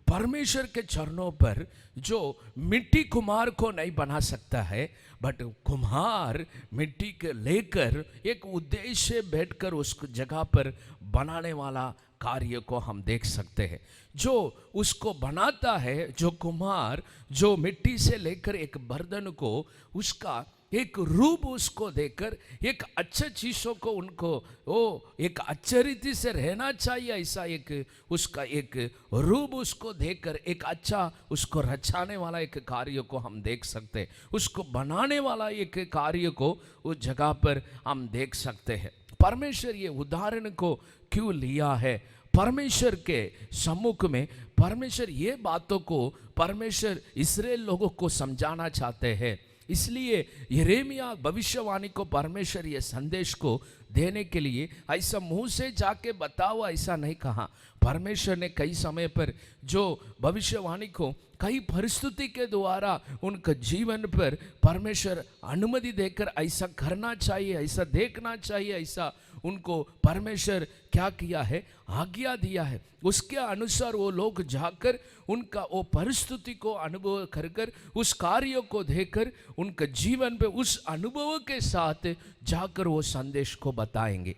परमेश्वर के चरणों पर जो मिट्टी कुम्हार को नहीं बना सकता है, बट कुम्हार मिट्टी के लेकर एक उद्देश्य से बैठकर उस जगह पर बनाने वाला कार्य को हम देख सकते हैं। जो उसको बनाता है, जो कुम्हार जो मिट्टी से लेकर एक बर्तन को उसका एक रूप उसको देकर एक अच्छे चीज़ों को उनको वो एक अच्छे रीति से रहना चाहिए, ऐसा एक उसका एक रूप उसको देकर एक अच्छा उसको रचाने वाला एक कार्य को हम देख सकते हैं। उसको बनाने वाला एक कार्य को उस जगह पर हम देख सकते हैं। परमेश्वर ये उदाहरण को क्यों लिया है? परमेश्वर के सम्मुख में परमेश्वर ये बातों को परमेश्वर इस्राएल लोगों को समझाना चाहते हैं। इसलिए यिर्मयाह भविष्यवाणी को परमेश्वर ये संदेश को देने के लिए ऐसा मुंह से जाके बताओ ऐसा नहीं कहा। परमेश्वर ने कई समय पर जो भविष्यवाणी को कई परिस्थिति के द्वारा उनके जीवन पर परमेश्वर अनुमति देकर ऐसा करना चाहिए, ऐसा देखना चाहिए, ऐसा उनको परमेश्वर क्या किया है, आज्ञा दिया है। उसके अनुसार वो लोग जाकर उनका वो परिस्थिति को अनुभव कर कर उस कार्य को देखकर उनके जीवन पे उस अनुभव के साथ जाकर वो संदेश को बताएंगे।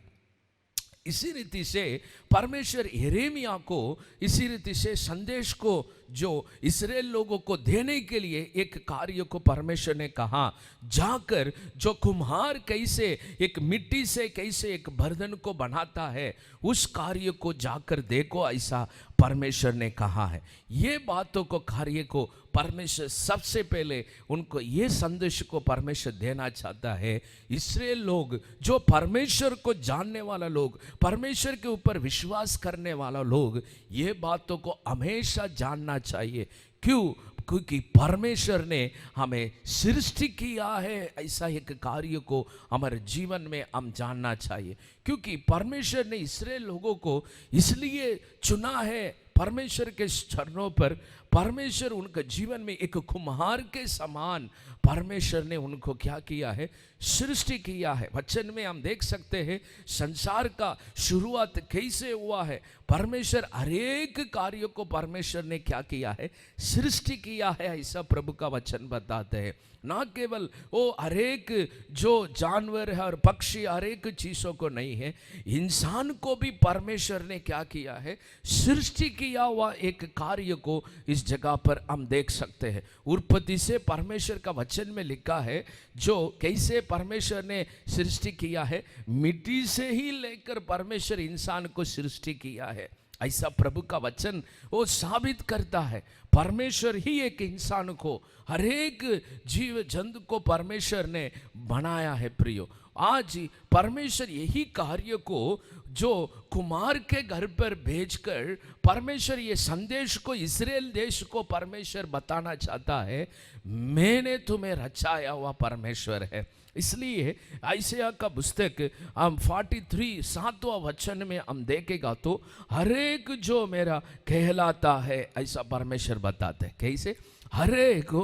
इसी रीति से परमेश्वर यिर्मयाह को इसी रीति से संदेश को जो इस्राएल लोगों को देने के लिए एक कार्य को परमेश्वर ने कहा, जाकर जो कुम्हार कैसे एक मिट्टी से कैसे एक बर्तन को बनाता है उस कार्य को जाकर देखो, ऐसा परमेश्वर ने कहा है। ये बातों को कार्य को परमेश्वर सबसे पहले उनको ये संदेश को परमेश्वर देना चाहता है। इस्राएल लोग जो परमेश्वर को जानने वाला लोग, परमेश्वर के ऊपर विश्वास करने वाला लोग, ये बातों को हमेशा जानना चाहिए। क्यों? क्योंकि परमेश्वर ने हमें सृष्टि किया है, ऐसा एक कार्य को हमारे जीवन में हम जानना चाहिए। क्योंकि परमेश्वर ने इस्राएल लोगों को इसलिए चुना है परमेश्वर के चरणों पर। परमेश्वर उनके जीवन में एक कुम्हार के समान परमेश्वर ने उनको क्या किया है, सृष्टि किया है। वचन में हम देख सकते हैं संसार का शुरुआत कैसे हुआ है। परमेश्वर हर एक कार्य को परमेश्वर ने क्या किया है, सृष्टि किया है, ऐसा प्रभु का वचन बताते हैं। ना केवल वो हर एक जो जानवर है और पक्षी हर एक चीज़ों को नहीं है, इंसान को भी परमेश्वर ने क्या किया है, सृष्टि किया हुआ एक कार्य को इस जगह पर हम देख सकते हैं। उत्पत्ति से परमेश्वर का वचन में लिखा है जो कैसे परमेश्वर ने सृष्टि किया है, मिट्टी से ही लेकर परमेश्वर इंसान को सृष्टि किया है, ऐसा प्रभु का वचन वो साबित करता है। परमेश्वर ही एक इंसान को, हर एक जीव जंतु को परमेश्वर ने बनाया है। प्रियो, आज परमेश्वर यही कार्य को जो कुमार के घर पर भेजकर परमेश्वर ये संदेश को इस्राएल देश को परमेश्वर बताना चाहता है, मैंने तुम्हें रचाया हुआ परमेश्वर है। इसलिए आइसिया का पुस्तक हम 43 7वां वचन में हम देखेगा तो हर एक जो मेरा कहलाता है, ऐसा परमेश्वर बताते हैं। कैसे? हर एक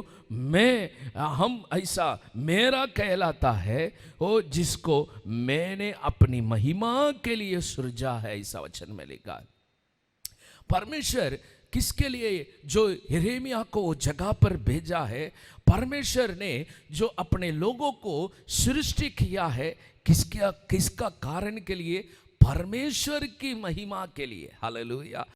हम ऐसा मेरा कहलाता है वो जिसको मैंने अपनी महिमा के लिए सृजा है, ऐसा वचन में लिखा है। परमेश्वर किसके लिए जो यिर्मयाह को वो जगह पर भेजा है, परमेश्वर ने जो अपने लोगों को सृष्टि किया है, किसका कारण के लिए? परमेश्वर की महिमा के लिए। हालेलुया।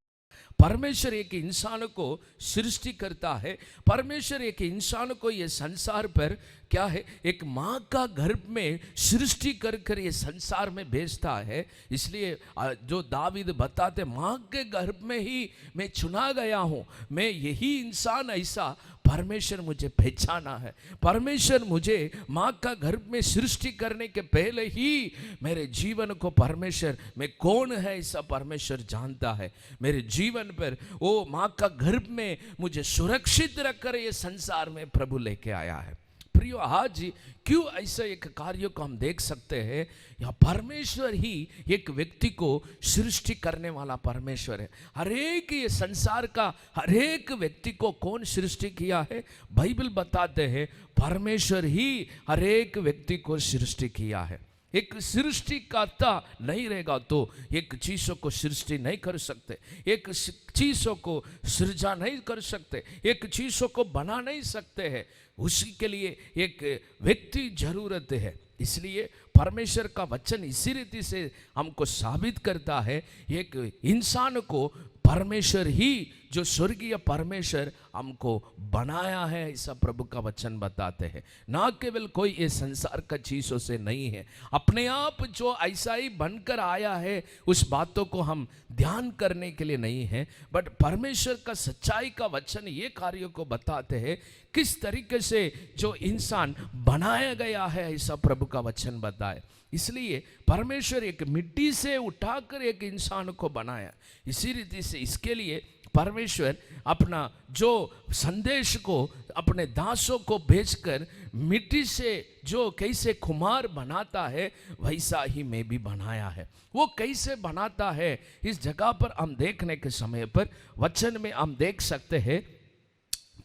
परमेश्वर एक इंसान को सृष्टि करता है। परमेश्वर एक इंसान को ये संसार पर क्या है, एक माँ का गर्भ में सृष्टि कर कर ये संसार में भेजता है। इसलिए जो दावीद बताते, माँ के गर्भ में ही मैं चुना गया हूँ, मैं यही इंसान ऐसा परमेश्वर मुझे पहचाना है। परमेश्वर मुझे माँ का गर्भ में सृष्टि करने के पहले ही मेरे जीवन को परमेश्वर मैं कौन है ऐसा परमेश्वर जानता है। मेरे जीवन पर वो माँ का गर्भ में मुझे सुरक्षित रखकर ये संसार में प्रभु लेके आया है। प्रियो, आज क्यों ऐसा एक कार्य को हम देख सकते हैं, या परमेश्वर ही एक व्यक्ति को सृष्टि करने वाला परमेश्वर है। हर एक ये संसार का हर एक व्यक्ति को कौन सृष्टि किया है, बाइबल बताते हैं परमेश्वर ही हर एक व्यक्ति को सृष्टि किया है। एक सृष्टिकर्ता नहीं रहेगा तो एक चीज़ों को सृष्टि नहीं कर सकते, एक चीज़ों को सृजा नहीं कर सकते, एक चीज़ों को बना नहीं सकते हैं। उसी के लिए एक व्यक्ति जरूरत है। इसलिए परमेश्वर का वचन इसी रीति से हमको साबित करता है, एक इंसान को परमेश्वर ही, जो स्वर्गीय परमेश्वर हमको बनाया है, ऐसा प्रभु का वचन बताते हैं। ना केवल कोई ये संसार का चीज़ों से नहीं है, अपने आप जो ऐसा ही बनकर आया है उस बातों को हम ध्यान करने के लिए नहीं है, बट परमेश्वर का सच्चाई का वचन ये कार्य को बताते हैं किस तरीके से जो इंसान बनाया गया है, ऐसा प्रभु का वचन बताए। इसलिए परमेश्वर एक मिट्टी से उठाकर एक इंसान को बनाया। इसी रीति से इसके लिए परमेश्वर अपना जो संदेश को अपने दासों को भेजकर मिट्टी से जो कैसे कुम्हार बनाता है वैसा ही मैं भी बनाया है। वो कैसे बनाता है, इस जगह पर हम देखने के समय पर वचन में हम देख सकते हैं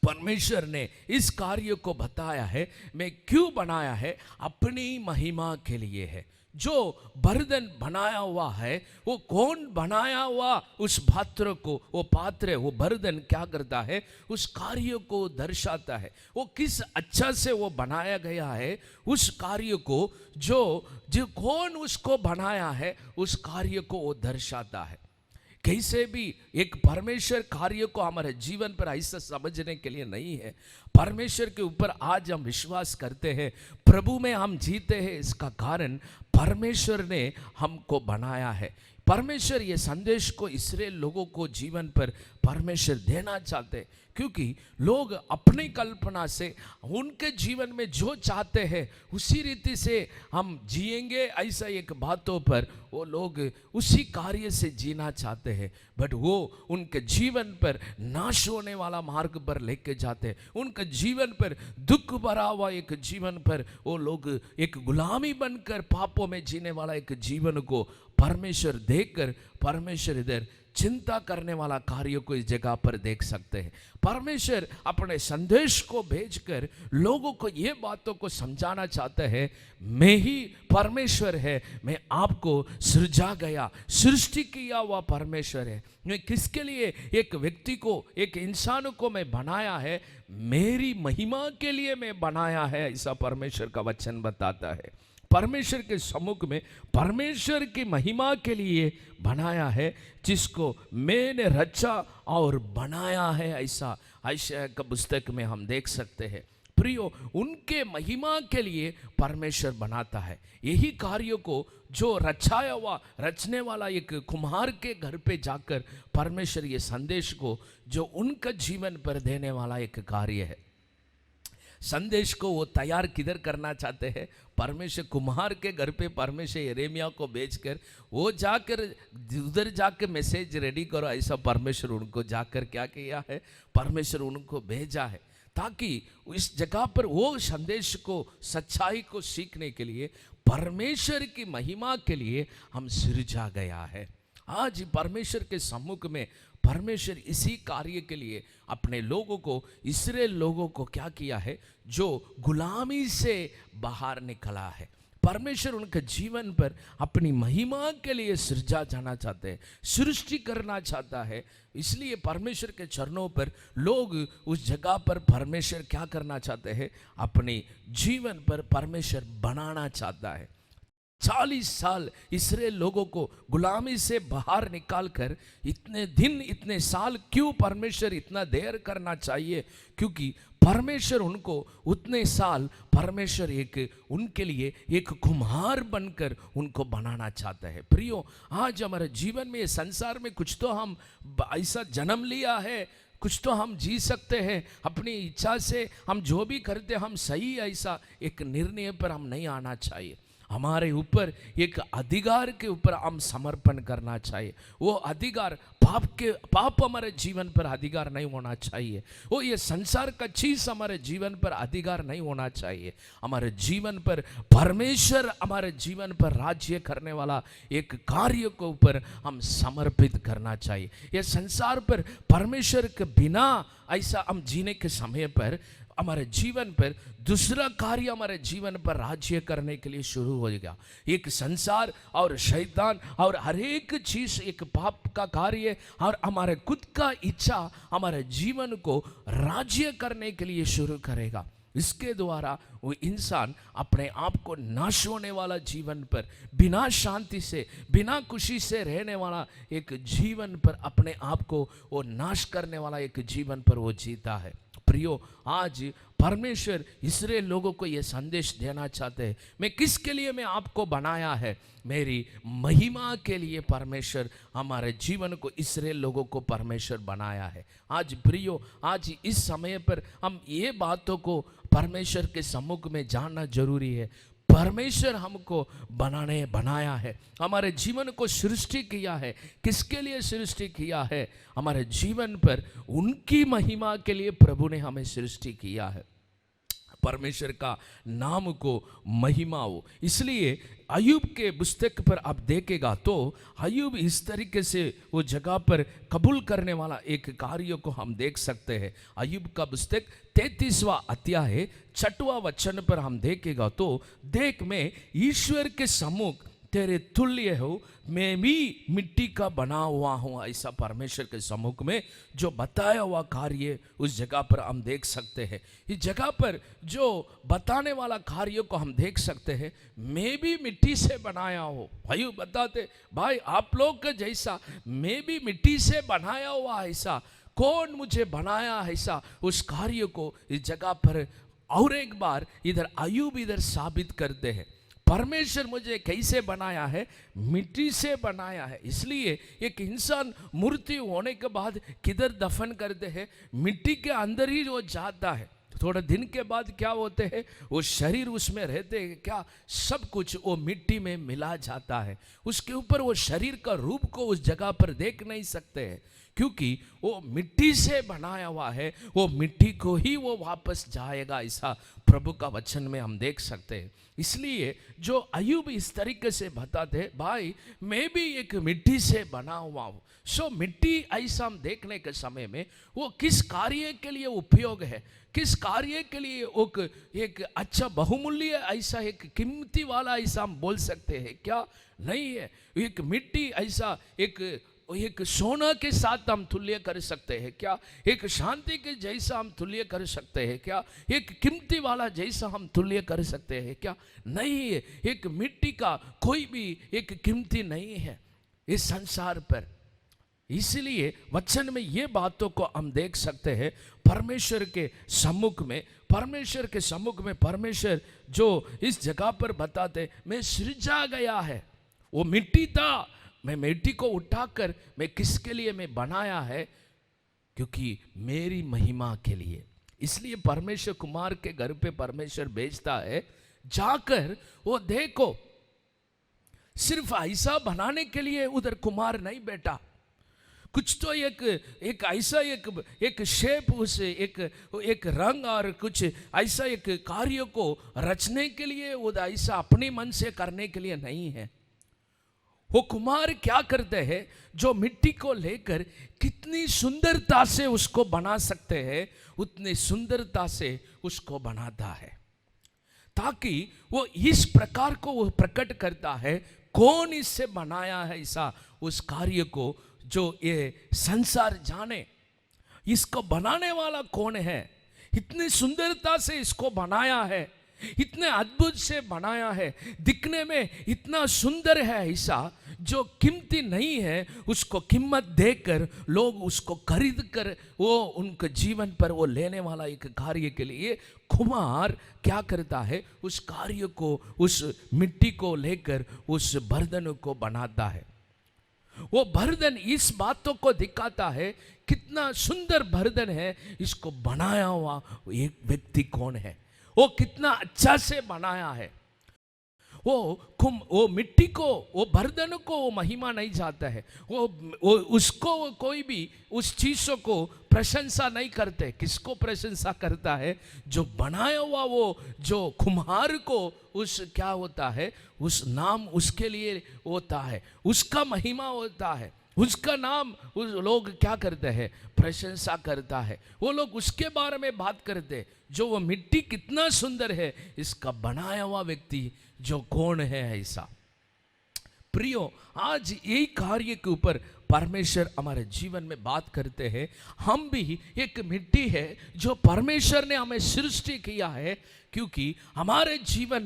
परमेश्वर ने इस कार्य को बताया है। मैं क्यों बनाया है, अपनी महिमा के लिए है। जो बर्तन बनाया हुआ है वो कौन बनाया हुआ, उस पात्र को, वो पात्र, वो बर्तन क्या करता है, उस कार्य को दर्शाता है। वो किस अच्छा से वो बनाया गया है, उस कार्य को जो कौन उसको बनाया है उस कार्य को वो दर्शाता है। कैसे भी एक परमेश्वर कार्य को हमारे जीवन पर ऐसा समझने के लिए नहीं है। परमेश्वर के ऊपर आज हम विश्वास करते हैं, प्रभु में हम जीते हैं, इसका कारण परमेश्वर ने हमको बनाया है। परमेश्वर ये संदेश को इस्राएल लोगों को जीवन पर परमेश्वर देना चाहते हैं, क्योंकि लोग अपनी कल्पना से उनके जीवन में जो चाहते हैं उसी रीति से हम जिएंगे, ऐसा एक बातों पर वो लोग उसी कार्य से जीना चाहते हैं, बट वो उनके जीवन पर नाश होने वाला मार्ग पर लेके जाते हैं। उनके जीवन पर दुख भरा हुआ एक जीवन पर वो लोग एक गुलामी बनकर पापों में जीने वाला एक जीवन को परमेश्वर देखकर परमेश्वर इधर चिंता करने वाला कार्य को इस जगह पर देख सकते हैं। परमेश्वर अपने संदेश को भेजकर लोगों को ये बातों को समझाना चाहते हैं, मैं ही परमेश्वर है, मैं आपको सृजा गया, सृष्टि किया हुआ परमेश्वर है। मैं किसके लिए एक व्यक्ति को, एक इंसान को मैं बनाया है, मेरी महिमा के लिए मैं बनाया है, ऐसा परमेश्वर का वचन बताता है। परमेश्वर के सम्मुख में परमेश्वर की महिमा के लिए बनाया है, जिसको मैंने रचा और बनाया है, ऐसा यशायाह का पुस्तक में हम देख सकते हैं। प्रियो, उनके महिमा के लिए परमेश्वर बनाता है। यही कार्य को जो रचाया हुआ, रचने वाला एक कुम्हार के घर पे जाकर परमेश्वर ये संदेश को जो उनका जीवन पर देने वाला एक कार्य है। संदेश को वो तैयार किधर करना चाहते हैं, परमेश्वर कुम्हार के घर पे परमेश्वर यिर्मयाह को भेजकर वो जाकर उधर जाकर मैसेज रेडी करो, ऐसा परमेश्वर उनको जाकर क्या किया है, परमेश्वर उनको भेजा है, ताकि इस जगह पर वो संदेश को, सच्चाई को सीखने के लिए परमेश्वर की महिमा के लिए हम सृजा गया है। आज परमेश्वर के सम्मुख में परमेश्वर इसी कार्य के लिए अपने लोगों को, इस्राएल लोगों को क्या किया है, जो गुलामी से बाहर निकला है। परमेश्वर उनके जीवन पर अपनी महिमा के लिए सृजा जाना चाहते हैं, सृष्टि करना चाहता है। इसलिए परमेश्वर के चरणों पर लोग उस जगह पर परमेश्वर क्या करना चाहते हैं, अपने जीवन पर परमेश्वर बनाना चाहता है। 40 साल इस्राएल लोगों को गुलामी से बाहर निकालकर इतने दिन इतने साल क्यों परमेश्वर इतना देर करना चाहिए? क्योंकि परमेश्वर उनको उतने साल परमेश्वर एक उनके लिए एक कुम्हार बनकर उनको बनाना चाहता है। प्रियो, आज हमारे जीवन में, संसार में कुछ तो हम ऐसा जन्म लिया है, कुछ तो हम जी सकते हैं अपनी इच्छा से, हम जो भी करते हम सही, ऐसा एक निर्णय पर हम नहीं आना चाहिए। हमारे ऊपर एक अधिकार के ऊपर हम समर्पण करना चाहिए। वो अधिकार पाप हमारे जीवन पर अधिकार नहीं होना चाहिए। वो ये संसार का चीज हमारे जीवन पर अधिकार नहीं होना चाहिए। हमारे जीवन पर परमेश्वर हमारे जीवन पर राज्य करने वाला एक कार्य के ऊपर हम समर्पित करना चाहिए। ये संसार पर परमेश्वर के बिना ऐसा हम जीने के समय पर हमारे जीवन पर दूसरा कार्य हमारे जीवन पर राज्य करने के लिए शुरू हो गया। एक संसार और शैतान और हर एक चीज, एक पाप का कार्य और हमारे खुद का इच्छा हमारे जीवन को राज्य करने के लिए शुरू करेगा। इसके द्वारा वो इंसान अपने आप को नाश होने वाला जीवन पर, बिना शांति से, बिना खुशी से रहने वाला एक जीवन पर, अपने आप को वो नाश करने वाला एक जीवन पर वो जीता है। प्रियो, आज परमेश्वर इस्राएल लोगों को यह संदेश देना चाहते हैं, मैं किसके लिए मैं आपको बनाया है? मेरी महिमा के लिए परमेश्वर हमारे जीवन को, इस्राएल लोगों को परमेश्वर बनाया है। आज प्रियो, आज इस समय पर हम ये बातों को परमेश्वर के सम्मुख में जानना जरूरी है। परमेश्वर हमको बनाया है, हमारे जीवन को सृष्टि किया है। किसके लिए सृष्टि किया है? हमारे जीवन पर उनकी महिमा के लिए प्रभु ने हमें सृष्टि किया है। परमेश्वर का नाम को महिमा हो। इसलिए अय्यूब के पुस्तक पर आप देखेगा तो अय्यूब इस तरीके से वो जगह पर कबूल करने वाला एक कार्य को हम देख सकते हैं। अय्यूब का पुस्तक 33वां अध्याय 6वां वचन पर हम देखेगा तो, देख मैं ईश्वर के सम्मुख तेरे तुल्य हो, मैं भी मिट्टी का बना हुआ हूँ। ऐसा परमेश्वर के सम्मुख में जो बताया हुआ कार्य उस जगह पर हम देख सकते हैं। इस जगह पर जो बताने वाला कार्य को हम देख सकते हैं, मैं भी मिट्टी से बनाया हूँ। भाई बताते, भाई आप लोग का जैसा मैं भी मिट्टी से बनाया हुआ, ऐसा कौन मुझे बनाया, ऐसा उस कार्य को इस जगह पर और एक बार इधर अय्यूब इधर साबित करते हैं। परमेश्वर मुझे कैसे बनाया है? मिट्टी से बनाया है। इसलिए एक इंसान मूर्ति होने के बाद किधर दफन करते हैं? मिट्टी के अंदर ही वो जाता है। थोड़ा दिन के बाद क्या होते हैं? वो शरीर उसमें रहते हैं क्या? सब कुछ वो मिट्टी में मिला जाता है। उसके ऊपर वो शरीर का रूप को उस जगह पर देख नहीं सकते हैं, क्योंकि वो मिट्टी से बनाया हुआ है। वो मिट्टी को ही वो वापस जाएगा, ऐसा प्रभु का वचन में हम देख सकते हैं। इसलिए जो अय्यूब इस तरीके से बताते हैं, भाई मैं भी एक मिट्टी से बना हुआ हूँ। सो मिट्टी ऐसा हम देखने के समय में वो किस कार्य के लिए उपयोग है, किस कार्य के लिए एक अच्छा बहुमूल्य, ऐसा एक कीमती वाला ऐसा हम बोल सकते हैं क्या? नहीं है। एक मिट्टी ऐसा एक सोना के साथ हम तुल्य कर सकते हैं क्या? एक शांति के जैसा हम तुल्य कर सकते हैं क्या? एक कीमती वाला जैसा हम तुल्य कर सकते हैं क्या? नहीं है। एक मिट्टी का कोई भी एक कीमती नहीं है इस संसार पर। इसलिए वचन में ये बातों को हम देख सकते हैं। परमेश्वर के सम्मुख में, परमेश्वर के सम्मुख में परमेश्वर जो इस जगह पर बताते, मैं सृजा गया है। वो मिट्टी था, मैं मिट्टी को उठाकर मैं किसके लिए मैं बनाया है? क्योंकि मेरी महिमा के लिए। इसलिए परमेश्वर कुमार के घर पे परमेश्वर भेजता है, जाकर वो देखो। सिर्फ ऐसा बनाने के लिए उधर कुमार नहीं बैठा, कुछ तो एक ऐसा एक शेप, उसे एक रंग और कुछ ऐसा एक कार्य को रचने के लिए, वो ऐसा अपने मन से करने के लिए नहीं है। वो कुमार क्या करते हैं? जो मिट्टी को लेकर कितनी सुंदरता से उसको बना सकते हैं, उतनी सुंदरता से उसको बनाता है, ताकि वो इस प्रकार को वो प्रकट करता है, कौन इससे बनाया है ऐसा उस कार्य को, जो ये संसार जाने इसको बनाने वाला कौन है, इतनी सुंदरता से इसको बनाया है। इतने अद्भुत से बनाया है, दिखने में इतना सुंदर है ऐसा, जो कीमती नहीं है उसको कीमत देकर लोग उसको खरीद कर वो उनके जीवन पर वो लेने वाला एक कार्य के लिए कुम्हार क्या करता है, उस कार्य को, उस मिट्टी को लेकर उस बर्तन को बनाता है। वो बर्तन इस बातों को दिखाता है कितना सुंदर बर्तन है, इसको बनाया हुआ एक व्यक्ति कौन है, वो कितना अच्छा से बनाया है। वो मिट्टी को, वो बर्तन को वो महिमा नहीं चाहता है, वो उसको कोई भी उस चीज़ों को प्रशंसा नहीं करते। किसको प्रशंसा करता है? जो बनाया हुआ वो जो कुम्हार को उस क्या होता है, उस नाम उसके लिए होता है, उसका महिमा होता है, उसका नाम उस लोग क्या करते हैं, प्रशंसा करता है। वो लोग उसके बारे में बात करते, जो वो मिट्टी कितना सुंदर है, इसका बनाया हुआ व्यक्ति जो कौन है ऐसा। प्रियो, आज यही कार्य के ऊपर परमेश्वर हमारे जीवन में बात करते हैं। हम भी एक मिट्टी है जो परमेश्वर ने हमें सृष्टि किया है, क्योंकि हमारे जीवन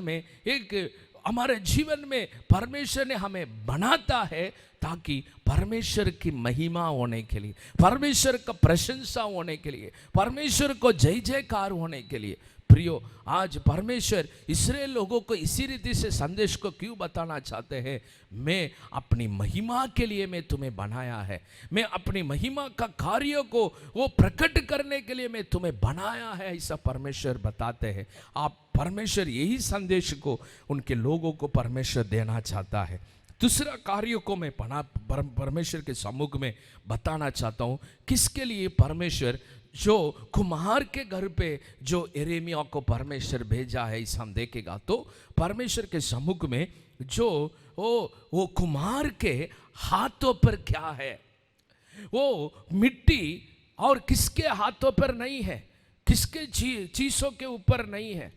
में परमेश्वर ने हमें बनाता है ताकि परमेश्वर की महिमा होने के लिए, परमेश्वर का प्रशंसा होने के लिए, परमेश्वर को जय जयकार होने के लिए। प्रियो, आज परमेश्वर इस्राएल लोगों को इसी रीति से संदेश को क्यों बताना चाहते हैं? मैं अपनी महिमा के लिए मैं तुम्हें बनाया है, मैं अपनी महिमा का कार्य को वो प्रकट करने के लिए मैं तुम्हें बनाया है, ऐसा परमेश्वर बताते हैं। आप परमेश्वर यही संदेश को उनके लोगों को परमेश्वर देना चाहता है। दूसरा कार्य को मैं परमेश्वर के सम्मुख में बताना चाहता हूँ। किसके लिए परमेश्वर, जो कुम्हार के घर पे जो यिर्मयाह को परमेश्वर भेजा है, इस हम देखेगा तो परमेश्वर के सम्मुख में जो वो कुम्हार के हाथों पर क्या है, वो मिट्टी और किसके हाथों पर नहीं है, किसके चीजों के ऊपर नहीं है।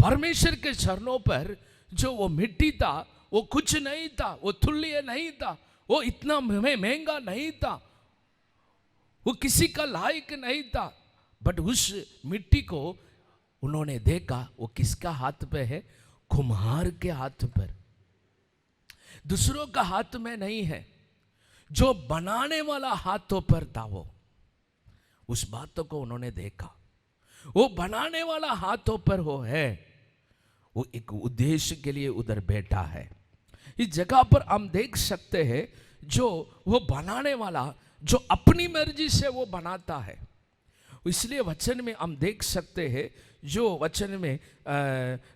परमेश्वर के चरणों पर जो वो मिट्टी था, वो कुछ नहीं था, वो तुल्य नहीं था, वो इतना महंगा नहीं था, वो किसी का लायक नहीं था। बट उस मिट्टी को उन्होंने देखा, वो किसका हाथ पे है? कुम्हार के हाथ पर, दूसरों का हाथ में नहीं है, जो बनाने वाला हाथों पर था। वो उस बातों को उन्होंने देखा, वो बनाने वाला हाथों पर हो है, वो एक उद्देश्य के लिए उधर बैठा है। इस जगह पर हम देख सकते हैं, जो वो बनाने वाला जो अपनी मर्जी से वो बनाता है, इसलिए वचन में हम देख सकते हैं, जो वचन में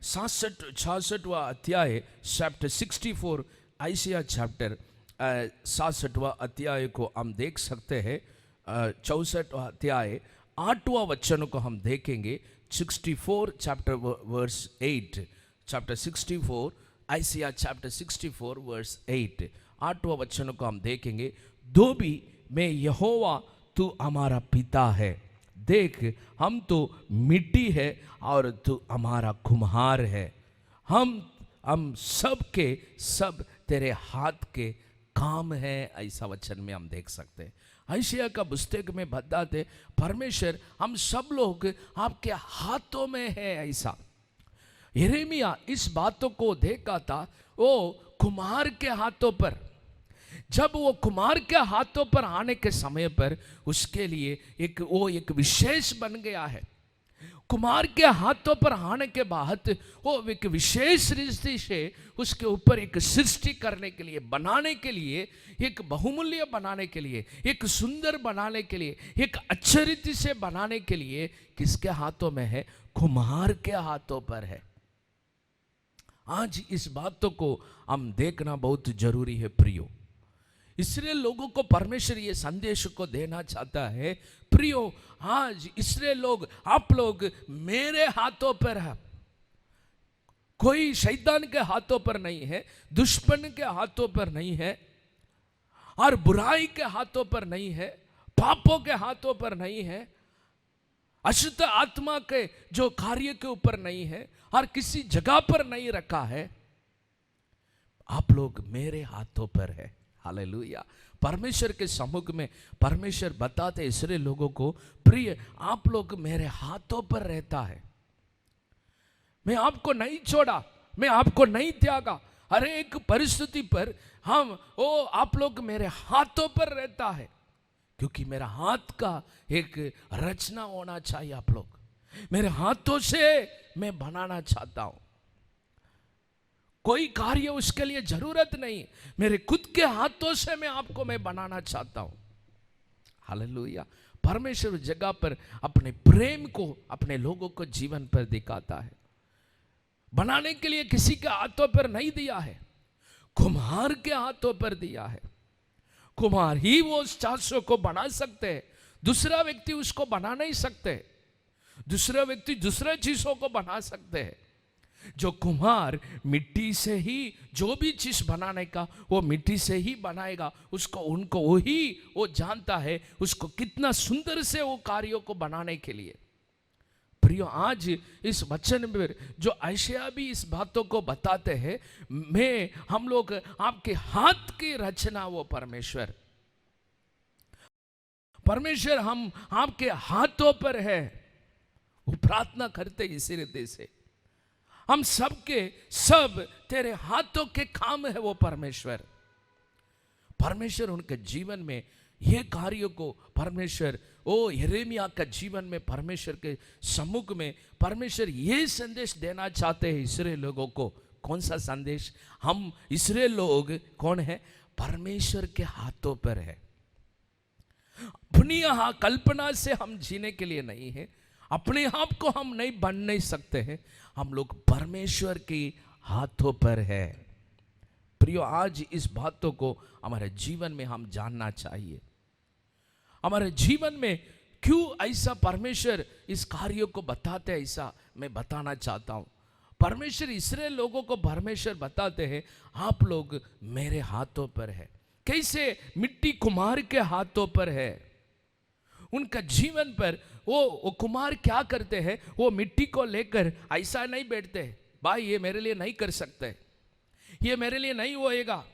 66वां अध्याय चैप्टर 64, आइसिया चैप्टर 66वां अध्याय को हम देख सकते हैं। 64वां अध्याय 8वां वचन को हम देखेंगे। 64 chapter verse 8, chapter 64 Isaiah chapter 64 verse 8, 8वां वचन को हम देखेंगे। दो भी मैं यहोवा तू हमारा पिता है, देख हम तो मिट्टी है और तू हमारा कुम्हार है, हम सब के सब तेरे हाथ के काम है, ऐसा वचन में हम देख सकते हैं। आइसिया का पुस्तक में बताते परमेश्वर हम सब लोग आपके हाथों में है ऐसा। यिर्मयाह इस बातों को देखा था, वो कुम्हार के हाथों पर, जब वो कुम्हार के हाथों पर आने के समय पर उसके लिए एक विशेष बन गया है। कुम्हार के हाथों पर आने के बाद वो एक विशेष रीति से उसके ऊपर एक सृष्टि करने के लिए, बनाने के लिए, एक बहुमूल्य बनाने के लिए, एक सुंदर बनाने के लिए, एक अच्छी रीति से बनाने के लिए किसके हाथों में है? कुम्हार के हाथों पर है। आज इस बातों को हम देखना बहुत जरूरी है प्रियो। इस्राएल लोगों को परमेश्वर ये संदेश को देना चाहता है, प्रियो आज इस्राएल लोग, आप लोग मेरे हाथों पर है, कोई शैतान के हाथों पर नहीं है, दुश्मन के हाथों पर नहीं है, और बुराई के हाथों पर नहीं है, पापों के हाथों पर नहीं है, अशुद्ध आत्मा के जो कार्य के ऊपर नहीं है, और किसी जगह पर नहीं रखा है। आप लोग मेरे हाथों पर है। हालेलुया। परमेश्वर के सम्मुख में परमेश्वर बताते इस्राएल लोगों को, प्रिय आप लोग मेरे हाथों पर रहता है। मैं आपको नहीं छोड़ा, मैं आपको नहीं त्यागा। हर एक परिस्थिति पर आप लोग मेरे हाथों पर रहता है, क्योंकि मेरा हाथ का एक रचना होना चाहिए। आप लोग मेरे हाथों से मैं बनाना चाहता हूं। कोई कार्य उसके लिए जरूरत नहीं, मेरे खुद के हाथों से मैं बनाना चाहता हूं। हालेलुया। परमेश्वर उस जगह पर अपने प्रेम को अपने लोगों को जीवन पर दिखाता है। बनाने के लिए किसी के हाथों पर नहीं दिया है, कुम्हार के हाथों पर दिया है। कुम्हार ही वो उस चाशो को बना सकते हैं, दूसरा व्यक्ति उसको बना नहीं सकते। दूसरा व्यक्ति दूसरे चीजों को बना सकते हैं। जो कुम्हार मिट्टी से ही जो भी चीज बनाने का वो मिट्टी से ही बनाएगा, उनको वो जानता है उसको कितना सुंदर से वो कार्यों को बनाने के लिए। प्रियो, आज इस वचन में जो यशायाह भी इस बातों को बताते हैं, हम लोग आपके हाथ की रचना वो परमेश्वर हम आपके हाथों पर है। वो प्रार्थना करते इसी रीति से, हम सब तेरे हाथों के काम है वो परमेश्वर उनके जीवन में ये कार्यों को परमेश्वर यिर्मयाह का जीवन में परमेश्वर के सम्मुख में परमेश्वर ये संदेश देना चाहते हैं इस्राएल लोगों को। कौन सा संदेश? हम इस्राएल लोग कौन है? परमेश्वर के हाथों पर है। अपनी कल्पना से हम जीने के लिए नहीं है, अपने आप को हम नहीं बन नहीं सकते हैं, हम लोग परमेश्वर के हाथों पर है। प्रियो, आज इस बातों को हमारे जीवन में हम जानना चाहिए। हमारे जीवन में क्यों ऐसा परमेश्वर इस कार्यों को बताते हैं, ऐसा मैं बताना चाहता हूं। परमेश्वर इस्राएल लोगों को परमेश्वर बताते हैं आप लोग मेरे हाथों पर है। कैसे? मिट्टी कुम्हार के हाथों पर है। उनका जीवन पर वो कुम्हार क्या करते हैं, वो मिट्टी को लेकर ऐसा नहीं बैठते, भाई ये मेरे लिए नहीं कर सकते, ये मेरे लिए नहीं होएगा,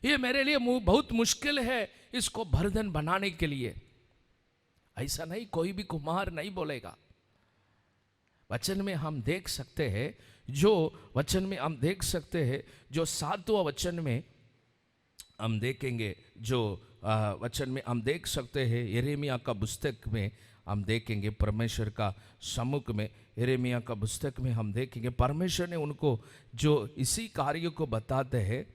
ये मेरे लिए बहुत मुश्किल है इसको बर्तन बनाने के लिए। ऐसा नहीं, कोई भी कुम्हार नहीं बोलेगा। वचन में हम देख सकते हैं, जो 7वां वचन में हम देखेंगे, जो वचन में हम देख सकते हैं, यिर्मयाह का पुस्तक में हम देखेंगे, परमेश्वर का सम्मुख में यिर्मयाह का पुस्तक में हम देखेंगे परमेश्वर ने उनको जो इसी कार्य को बताते हैं।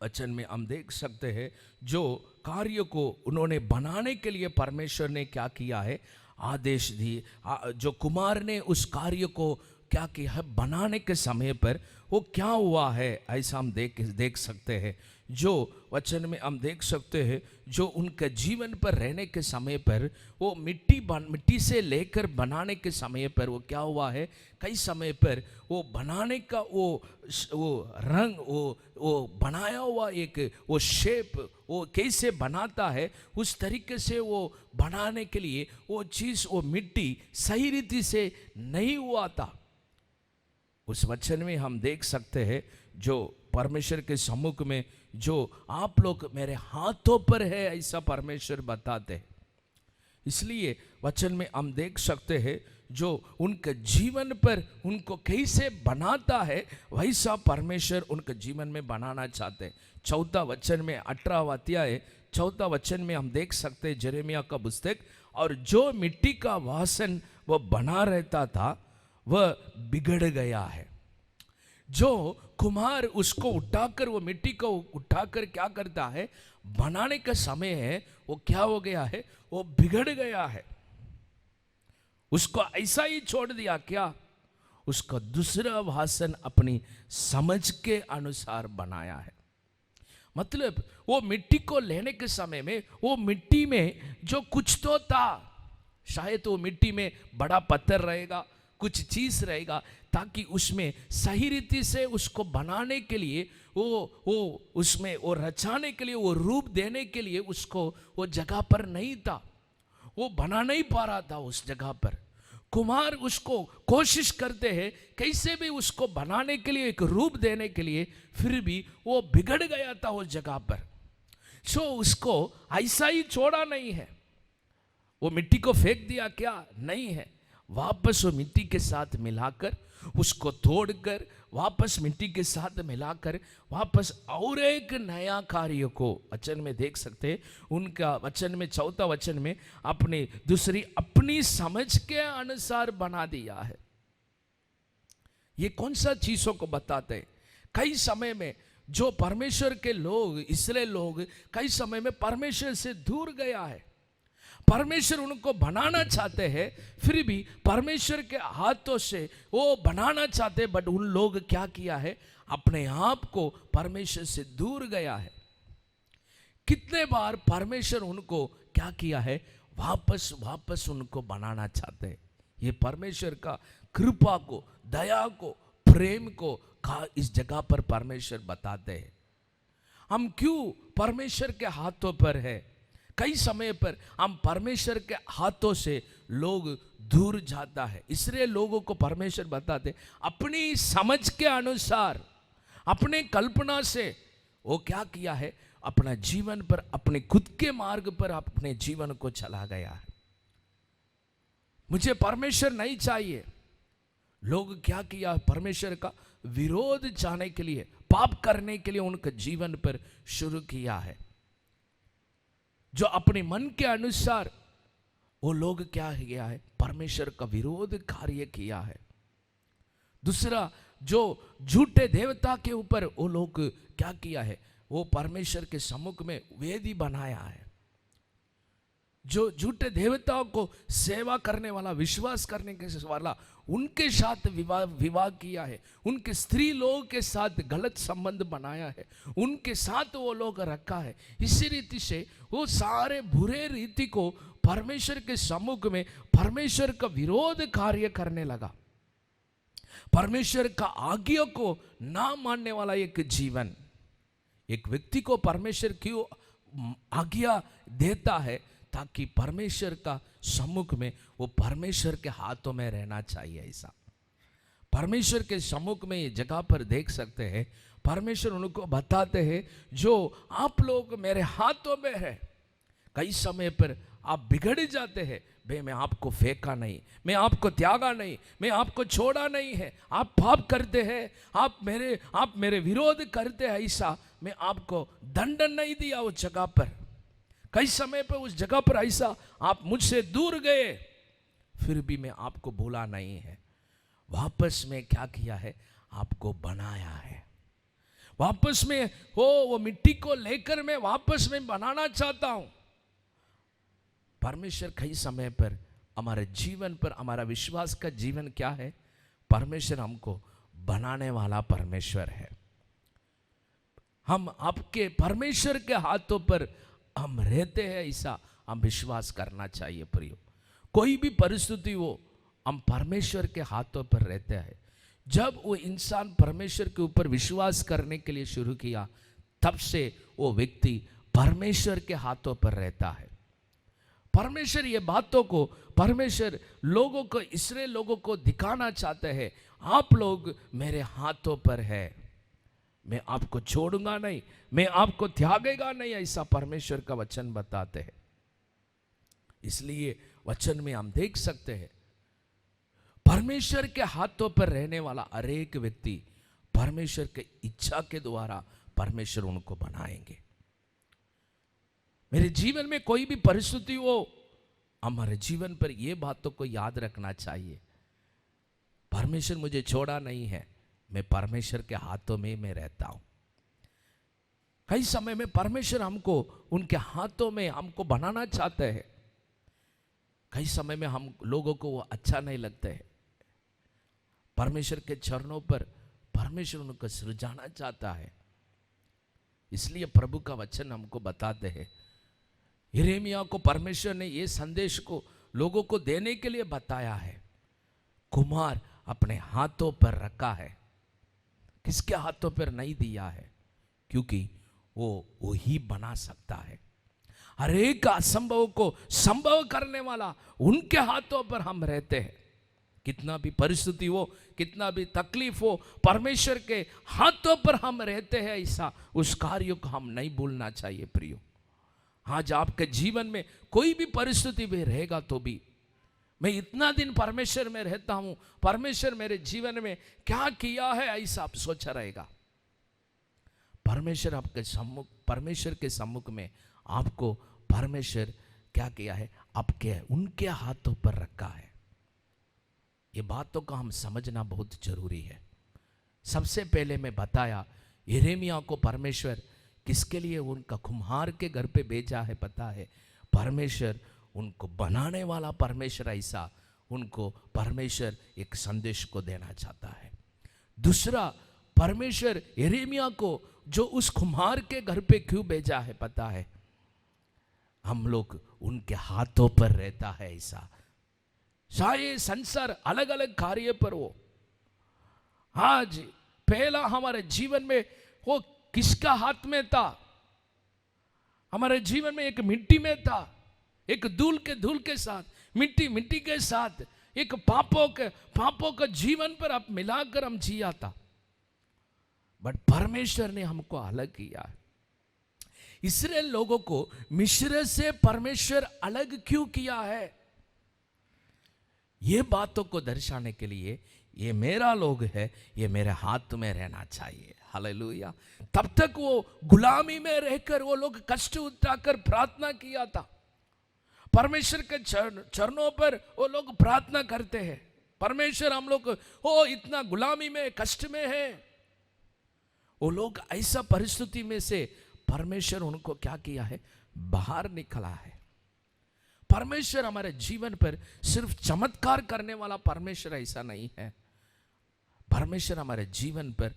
वचन में हम देख सकते हैं जो कार्य को उन्होंने बनाने के लिए परमेश्वर ने क्या किया है, आदेश दी। जो कुमार ने उस कार्य को क्या किया है बनाने के समय पर वो क्या हुआ है, ऐसा हम देख सकते हैं। जो वचन में हम देख सकते हैं, जो उनके जीवन पर रहने के समय पर वो मिट्टी से लेकर बनाने के समय पर वो क्या हुआ है, कई समय पर वो बनाने का वो रंग वो बनाया हुआ एक वो शेप वो कैसे बनाता है, उस तरीके से वो बनाने के लिए वो चीज़ वो मिट्टी सही रीति से नहीं हुआ था। उस वचन में हम देख सकते हैं जो परमेश्वर के सम्मुख में जो आप लोग मेरे हाथों पर है ऐसा परमेश्वर बताते हैं। इसलिए वचन में हम देख सकते हैं जो उनके जीवन पर उनको कैसे बनाता है वैसा परमेश्वर उनके जीवन में बनाना चाहते हैं। 4 वचन में 18वां अध्याय 4 वचन में हम देख सकते हैं यिर्मयाह का पुस्तक, और जो मिट्टी का वासन वह बना रहता था वह बिगड़ गया है। जो कुम्हार उसको उठाकर वो मिट्टी को उठाकर क्या करता है, बनाने का समय है वो क्या हो गया है, वो बिगड़ गया है। उसको ऐसा ही छोड़ दिया क्या, उसका दूसरा वासन अपनी समझ के अनुसार बनाया है। मतलब वो मिट्टी को लेने के समय में वो मिट्टी में जो कुछ तो था, शायद वो मिट्टी में बड़ा पत्थर रहेगा, कुछ चीज रहेगा, ताकि उसमें सही रीति से उसको बनाने के लिए वो उसमें वो रचाने के लिए वो रूप देने के लिए उसको वो जगह पर नहीं था, वो बना नहीं पा रहा था उस जगह पर। कुम्हार उसको कोशिश करते हैं कैसे भी उसको बनाने के लिए एक रूप देने के लिए, फिर भी वो बिगड़ गया था उस जगह पर। सो उसको ऐसा ही छोड़ा नहीं है, वो मिट्टी को फेंक दिया क्या, नहीं है, वापस वो मिट्टी के साथ मिलाकर, उसको तोड़कर वापस मिट्टी के साथ मिलाकर वापस और एक नया कार्य को वचन में देख सकते हैं। उनका वचन में चौथा वचन में अपनी दूसरी अपनी समझ के अनुसार बना दिया है। ये कौन सा चीजों को बताते हैं? कई समय में जो परमेश्वर के लोग, इसराइल लोग कई समय में परमेश्वर से दूर गया है। परमेश्वर उनको बनाना चाहते हैं, फिर भी परमेश्वर के हाथों से वो बनाना चाहते हैं, बट उन लोग क्या किया है? अपने आप को परमेश्वर से दूर गया है। कितने बार परमेश्वर उनको क्या किया है? वापस वापस उनको बनाना चाहते हैं। ये परमेश्वर का कृपा को, दया को, प्रेम को इस जगह पर परमेश्वर बताते हैं। हम क्यों परमेश्वर के हाथों पर है? कई समय पर हम परमेश्वर के हाथों से लोग दूर जाता है, इसलिए लोगों को परमेश्वर बताते अपनी समझ के अनुसार, अपने कल्पना से वो क्या किया है? अपना जीवन पर, अपने खुद के मार्ग पर अपने जीवन को चला गया है। मुझे परमेश्वर नहीं चाहिए। लोग क्या किया? परमेश्वर का विरोध चाहने के लिए, पाप करने के लिए उनके जीवन पर शुरू किया है। जो अपने मन के अनुसार वो लोग क्या किया है? परमेश्वर का विरोध कार्य किया है। दूसरा, जो झूठे देवता के ऊपर वो लोग क्या किया है? वो परमेश्वर के सम्मुख में वेदी बनाया है। जो झूठे देवताओं को सेवा करने वाला, विश्वास करने के वाला, उनके साथ विवाह किया है। उनके स्त्री लोगों के साथ गलत संबंध बनाया है, उनके साथ वो लोग रखा है। इसी रीति से वो सारे बुरे रीति को परमेश्वर के सम्मुख में परमेश्वर का विरोध कार्य करने लगा। परमेश्वर का आज्ञा को ना मानने वाला एक जीवन, एक व्यक्ति को परमेश्वर क्यों आज्ञा देता है? ताकि परमेश्वर का सम्मुख में वो परमेश्वर के हाथों में रहना चाहिए। ऐसा परमेश्वर के सम्मुख में ये जगह पर देख सकते हैं, परमेश्वर उनको बताते हैं जो आप लोग मेरे हाथों में है। कई समय पर आप बिगड़ जाते हैं, भाई मैं आपको फेंका नहीं, मैं आपको त्यागा नहीं, मैं आपको छोड़ा नहीं है। आप पाप करते हैं, आप मेरे विरोध करते हैं, ऐसा मैं आपको दंडन नहीं दिया उस जगह पर। कई समय पर उस जगह पर ऐसा आप मुझसे दूर गए, फिर भी मैं आपको भूला नहीं है। वापस में क्या किया है? आपको बनाया है। वापस में वो मिट्टी को लेकर मैं वापस में बनाना चाहता हूं। परमेश्वर कई समय पर हमारे जीवन पर, हमारा विश्वास का जीवन क्या है? परमेश्वर हमको बनाने वाला परमेश्वर है। हम आपके परमेश्वर के हाथों पर हम रहते हैं, ऐसा हम विश्वास करना चाहिए। प्रियो, कोई भी परिस्थिति हो, हम परमेश्वर के हाथों पर रहते हैं। जब वो इंसान परमेश्वर के ऊपर विश्वास करने के लिए शुरू किया, तब से वो व्यक्ति परमेश्वर के हाथों पर रहता है। परमेश्वर ये बातों को, परमेश्वर लोगों को, इसराइल लोगों को दिखाना चाहते हैं, आप लोग मेरे हाथों पर है, मैं आपको छोड़ूंगा नहीं, मैं आपको त्यागेगा नहीं, ऐसा परमेश्वर का वचन बताते हैं। इसलिए वचन में हम देख सकते हैं परमेश्वर के हाथों पर रहने वाला हर एक व्यक्ति परमेश्वर के इच्छा के द्वारा परमेश्वर उनको बनाएंगे। मेरे जीवन में कोई भी परिस्थिति हो, हमारे जीवन पर यह बातों को याद रखना चाहिए, परमेश्वर मुझे छोड़ा नहीं है, मैं परमेश्वर के हाथों में मैं रहता हूं। कई समय में परमेश्वर हमको उनके हाथों में हमको बनाना चाहते हैं। कई समय में हम लोगों को वो अच्छा नहीं लगता है। परमेश्वर के चरणों पर परमेश्वर उनको सृजाना चाहता है। इसलिए प्रभु का वचन हमको बताते हैं, यिर्मयाह को परमेश्वर ने ये संदेश को लोगों को देने के लिए बताया है, कुम्हार अपने हाथों पर रखा है, किसके हाथों पर नहीं दिया है, क्योंकि वो ही बना सकता है। हर एक असंभव को संभव करने वाला उनके हाथों पर हम रहते हैं। कितना भी परिस्थिति हो, कितना भी तकलीफ हो, परमेश्वर के हाथों पर हम रहते हैं, ऐसा उस कार्य को हम नहीं भूलना चाहिए। प्रियो, आज आपके जीवन में कोई भी परिस्थिति भी रहेगा तो भी मैं इतना दिन परमेश्वर में रहता हूं, परमेश्वर मेरे जीवन में क्या किया है, ऐसा आप सोचा रहेगा। परमेश्वर के सम्मुख में आपको परमेश्वर क्या किया है, आपके उनके हाथों पर रखा है। ये बातों को हम समझना बहुत जरूरी है। सबसे पहले मैं बताया, यिर्मयाह को परमेश्वर किसके लिए उनका कुम्हार के घर पे भेजा है पता है? परमेश्वर उनको बनाने वाला परमेश्वर, ऐसा उनको परमेश्वर एक संदेश को देना चाहता है। दूसरा, परमेश्वर यिर्मयाह को जो उस कुम्हार के घर पे क्यों भेजा है पता है? हम लोग उनके हाथों पर रहता है ऐसा। चाहे संसार अलग अलग कार्य पर हो, आज पहला हमारे जीवन में वो किसका हाथ में था? हमारे जीवन में एक मिट्टी में था, एक धूल के साथ, मिट्टी के साथ एक पापों का जीवन पर आप मिलाकर हम जिया था। बट परमेश्वर ने हमको अलग किया है। इस्राएल लोगों को मिस्र से परमेश्वर अलग क्यों किया है? ये बातों को दर्शाने के लिए, ये मेरा लोग है, ये मेरे हाथ में रहना चाहिए। हालेलुया। तब तक वो गुलामी में रहकर वो लोग कष्ट उठाकर प्रार्थना किया था। परमेश्वर के चरणों पर वो लोग प्रार्थना करते हैं, परमेश्वर हम लोग हो इतना गुलामी में कष्ट में है। वो लोग ऐसा परिस्थिति में से परमेश्वर उनको क्या किया है, बाहर निकला है। परमेश्वर हमारे जीवन पर सिर्फ चमत्कार करने वाला परमेश्वर ऐसा नहीं है। परमेश्वर हमारे जीवन पर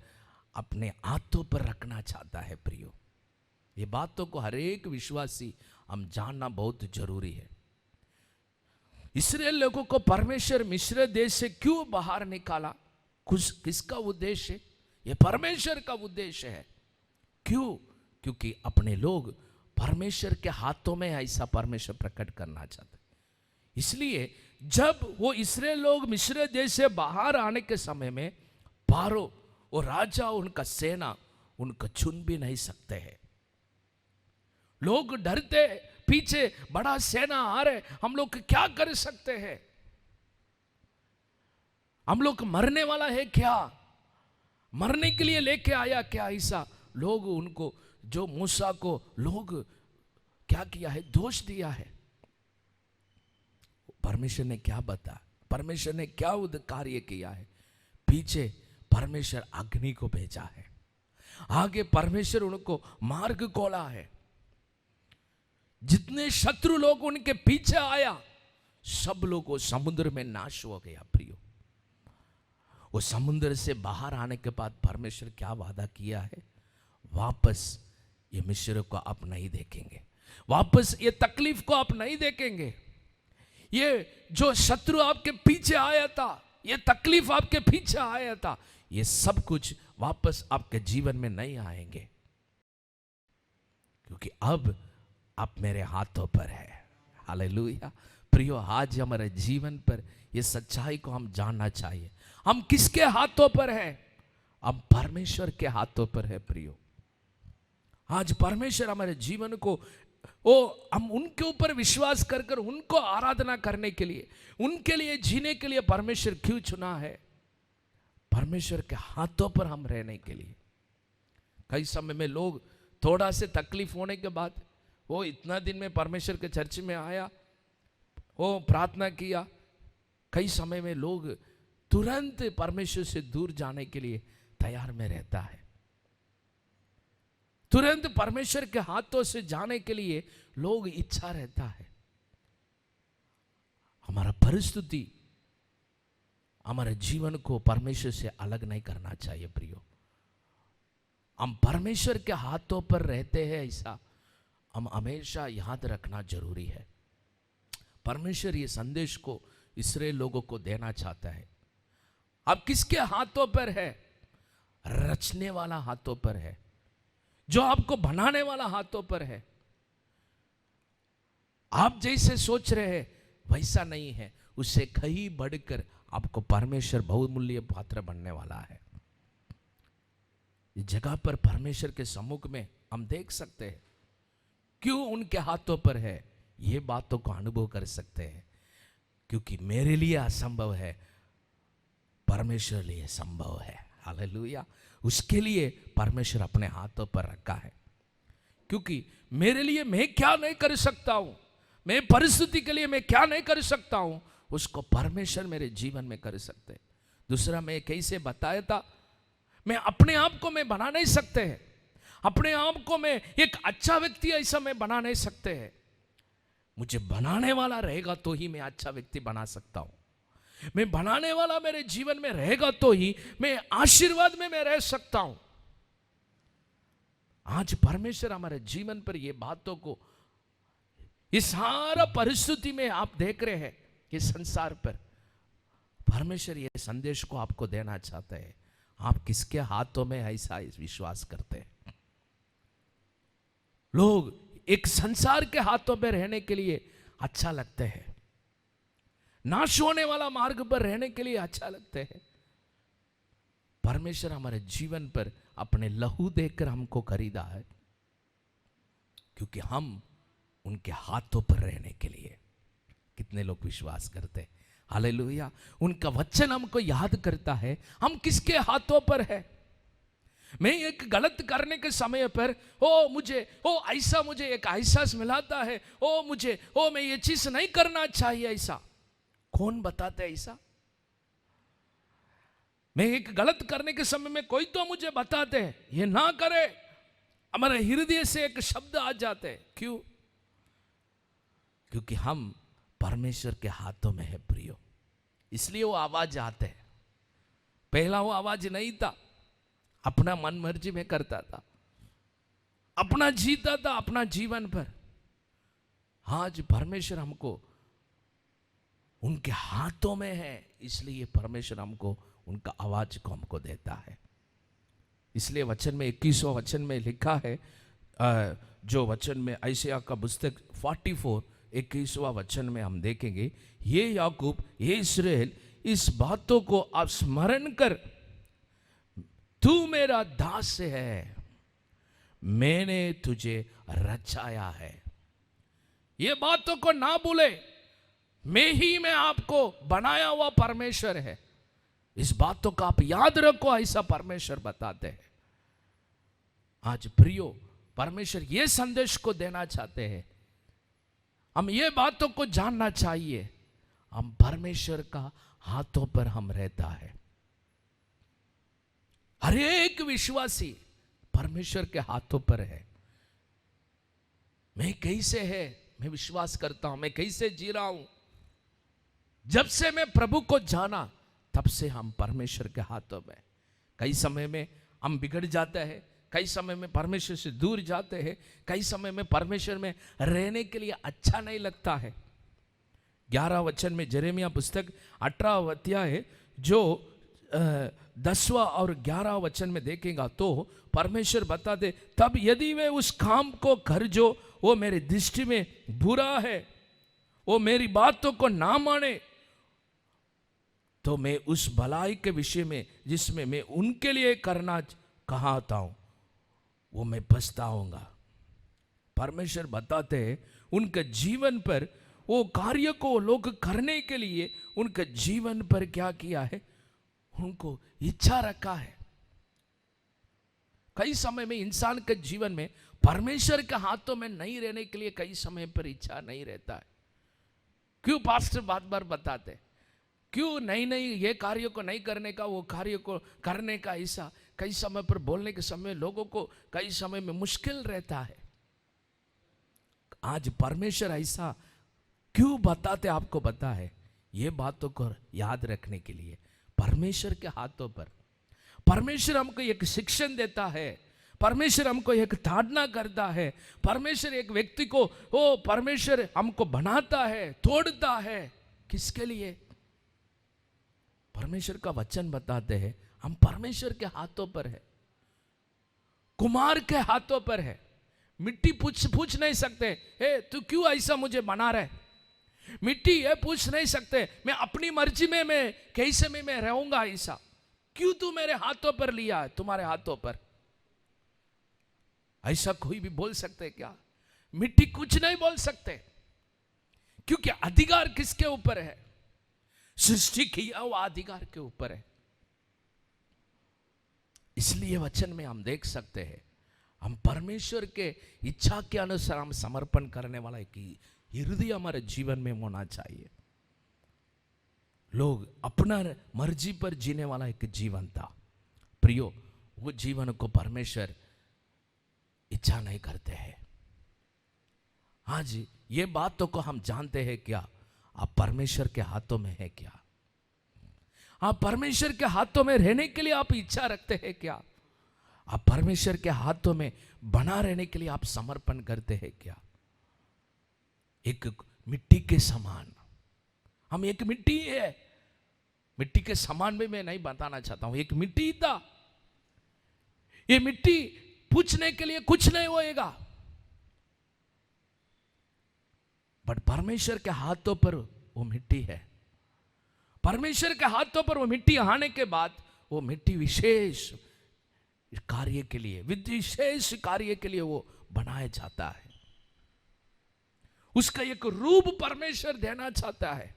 अपने हाथों पर रखना चाहता है। प्रियो, ये बातों को हर एक विश्वासी हम जानना बहुत जरूरी है। इस्राएल लोगों को परमेश्वर मिस्र देश से क्यों बाहर निकाला? किसका उद्देश्य है? ये परमेश्वर का उद्देश्य है। क्यों? क्योंकि अपने लोग परमेश्वर के हाथों में ऐसा परमेश्वर प्रकट करना चाहते। इसलिए जब वो इस्राएल लोग मिस्र देश से बाहर आने के समय में पारो और राजा उनका सेना उनको चुन भी नहीं सकते हैं। लोग डरते, पीछे बड़ा सेना आ रहे, हम लोग क्या कर सकते हैं? हम लोग मरने वाला है क्या? मरने के लिए लेके आया क्या? ऐसा लोग उनको, जो मूसा को लोग क्या किया है, दोष दिया है। परमेश्वर ने क्या बता, परमेश्वर ने क्या कार्य किया है? पीछे परमेश्वर अग्नि को भेजा है, आगे परमेश्वर उनको मार्ग खोला है। जितने शत्रु लोग उनके पीछे आया, सब लोग समुद्र में नाश हो गया। प्रियो, वो समुद्र से बाहर आने के बाद परमेश्वर क्या वादा किया है? वापस ये मिस्र को आप नहीं देखेंगे, वापस ये तकलीफ को आप नहीं देखेंगे। ये जो शत्रु आपके पीछे आया था, ये तकलीफ आपके पीछे आया था, ये सब कुछ वापस आपके जीवन में नहीं आएंगे, क्योंकि अब आप मेरे हाथों पर है। हालेलुया। प्रियो, आज हमारे जीवन पर ये सच्चाई को हम जानना चाहिए। हम किसके हाथों पर हैं? हम परमेश्वर के हाथों पर है। प्रियो, आज परमेश्वर हमारे जीवन को हम उनके ऊपर विश्वास कर कर उनको आराधना करने के लिए, उनके लिए जीने के लिए परमेश्वर क्यों चुना है? परमेश्वर के हाथों पर हम रहने के लिए। कई समय में लोग थोड़ा से तकलीफ होने के बाद, वो इतना दिन में परमेश्वर के चर्च में आया, वो प्रार्थना किया, कई समय में लोग तुरंत परमेश्वर से दूर जाने के लिए तैयार में रहता है। तुरंत परमेश्वर के हाथों से जाने के लिए लोग इच्छा रहता है। हमारा परिस्थिति हमारे जीवन को परमेश्वर से अलग नहीं करना चाहिए। प्रियो, हम परमेश्वर के हाथों पर रहते हैं, ऐसा हम हमेशा याद रखना जरूरी है। परमेश्वर ये संदेश को इस्राएल लोगों को देना चाहता है। आप किसके हाथों पर है? रचने वाला हाथों पर है, जो आपको बनाने वाला हाथों पर है। आप जैसे सोच रहे हैं वैसा नहीं है, उससे कहीं बढ़कर आपको परमेश्वर बहुमूल्य पात्र बनने वाला है। इस जगह पर परमेश्वर के सम्मुख में हम देख सकते हैं क्यों उनके हाथों पर है, ये बातों को अनुभव कर सकते हैं। क्योंकि मेरे लिए असंभव है, परमेश्वर लिए संभव है। हालेलुया। उसके लिए परमेश्वर अपने हाथों पर रखा है। क्योंकि मेरे लिए मैं क्या नहीं कर सकता हूं, मैं परिस्थिति के लिए मैं क्या नहीं कर सकता हूं, उसको परमेश्वर मेरे जीवन में कर सकते हैं। दूसरा, मैं कैसे बताया था, मैं अपने आप को मैं बना नहीं सकते हैं, अपने आप को मैं एक अच्छा व्यक्ति ऐसा मैं बना नहीं सकते हैं। मुझे बनाने वाला रहेगा तो ही मैं अच्छा व्यक्ति बना सकता हूं। मैं बनाने वाला मेरे जीवन में रहेगा तो ही मैं आशीर्वाद में मैं रह सकता हूं। आज परमेश्वर हमारे जीवन पर ये बातों को, इस सारा परिस्थिति में आप देख रहे हैं, इस संसार पर परमेश्वर ये संदेश को आपको देना चाहते हैं। आप किसके हाथों में ऐसा विश्वास करते हैं? लोग एक संसार के हाथों में रहने के लिए अच्छा लगते हैं, नाश होने वाला मार्ग पर रहने के लिए अच्छा लगते हैं। परमेश्वर हमारे जीवन पर अपने लहू देकर हमको खरीदा है, क्योंकि हम उनके हाथों पर रहने के लिए। कितने लोग विश्वास करते हैं? हालेलुया। उनका वचन हमको याद करता है हम किसके हाथों पर है। मैं एक गलत करने के समय पर मुझे ऐसा मुझे एक एहसास मिलाता है, मैं ये चीज नहीं करना चाहिए, ऐसा कौन बताते है? ऐसा मैं एक गलत करने के समय में कोई तो मुझे बताते हैं ये ना करे, हमारे हृदय से एक शब्द आ जाते हैं। क्यों? क्योंकि हम परमेश्वर के हाथों में है प्रियो, इसलिए वो आवाज आते हैं। पहला वो आवाज नहीं था, अपना मन मर्जी में करता था, अपना जीता था अपना जीवन पर। आज परमेश्वर हमको उनके हाथों में है, इसलिए परमेश्वर हमको उनका आवाज को हमको देता है। इसलिए वचन में 21वां वचन में लिखा है, जो वचन में यशायाह का पुस्तक 44 21वां वचन में हम देखेंगे, ये याकूब, ये इस्राएल, इस बातों को आप स्मरण कर, तू मेरा दास है, मैंने तुझे रचाया है। ये बातों को ना भूले, मैं आपको बनाया हुआ परमेश्वर है। इस बातों का आप याद रखो, ऐसा परमेश्वर बताते हैं। आज प्रियो, परमेश्वर ये संदेश को देना चाहते हैं, हम ये बातों को जानना चाहिए, हम परमेश्वर का हाथों पर हम रहता है। हर एक विश्वासी परमेश्वर के हाथों पर है। मैं कैसे है, मैं विश्वास करता हूं, मैं कैसे जी रहा हूं। जब से मैं प्रभु को जाना, तब से हम परमेश्वर के हाथों में। कई समय में हम बिगड़ जाते हैं, कई समय में परमेश्वर से दूर जाते हैं, कई समय में परमेश्वर में रहने के लिए अच्छा नहीं लगता है। 11 वचन में यिर्मयाह पुस्तक 18 अध्याय जो 10वां और 11 वचन में देखेगा तो परमेश्वर बता दे, तब यदि वे उस काम को कर जो वो मेरी दृष्टि में बुरा है, वो मेरी बातों को ना माने, तो मैं उस भलाई के विषय में जिसमें मैं उनके लिए करना कहता हूं, वो मैं पछताऊंगा। परमेश्वर बताते हैं उनके जीवन पर वो कार्य को लोग करने के लिए उनके जीवन पर क्या किया है, उनको इच्छा रखा है। कई समय में इंसान के जीवन में परमेश्वर के हाथों में नहीं रहने के लिए कई समय पर इच्छा नहीं रहता है। क्यों पास्टर बार बार बताते, क्यों नहीं ये कार्य को नहीं करने का, वो कार्य को करने का, ऐसा कई समय पर बोलने के समय लोगों को कई समय में मुश्किल रहता है। आज परमेश्वर ऐसा क्यों बताते, आपको पता है? ये बातों को याद रखने के लिए परमेश्वर के हाथों पर परमेश्वर हमको एक शिक्षण देता है, परमेश्वर हमको एक ताड़ना करता है, परमेश्वर एक व्यक्ति को परमेश्वर हमको बनाता है, तोड़ता है। किसके लिए? परमेश्वर का वचन बताते हैं हम परमेश्वर के हाथों पर है, कुमार के हाथों पर है। मिट्टी पूछ नहीं सकते, हे तू क्यों ऐसा मुझे बना रहे। मिट्टी ये पूछ नहीं सकते, मैं अपनी मर्जी में मैं कैसे में मैं रहूंगा, ऐसा क्यों तू मेरे हाथों पर लिया है, तुम्हारे हाथों पर। ऐसा कोई भी बोल सकते क्या? मिट्टी कुछ नहीं बोल सकते, क्योंकि अधिकार किसके ऊपर है? सृष्टि किया हुआ अधिकार के ऊपर है। इसलिए वचन में हम देख सकते हैं, हम परमेश्वर के इच्छा के अनुसार हम समर्पण करने वाला एक हृदय हमारे जीवन में होना चाहिए। लोग अपना मर्जी पर जीने वाला एक जीवन था प्रियो, वो जीवन को परमेश्वर इच्छा नहीं करते हैं। हाँ जी, ये बातों को हम जानते हैं क्या? आप परमेश्वर के हाथों में है क्या? आप परमेश्वर के हाथों में रहने के लिए आप इच्छा रखते हैं क्या? आप परमेश्वर के हाथों में बना रहने के लिए आप समर्पण करते हैं क्या? एक मिट्टी के समान हम, एक मिट्टी है, मिट्टी के समान भी मैं नहीं बताना चाहता हूं, एक मिट्टी था। ये मिट्टी पूछने के लिए कुछ नहीं होएगा, बट परमेश्वर के हाथों पर वो मिट्टी है। परमेश्वर के हाथों पर वो मिट्टी आने के बाद वो मिट्टी विशेष कार्य के लिए, विशेष कार्य के लिए वो बनाया जाता है। उसका एक रूप परमेश्वर देना चाहता है,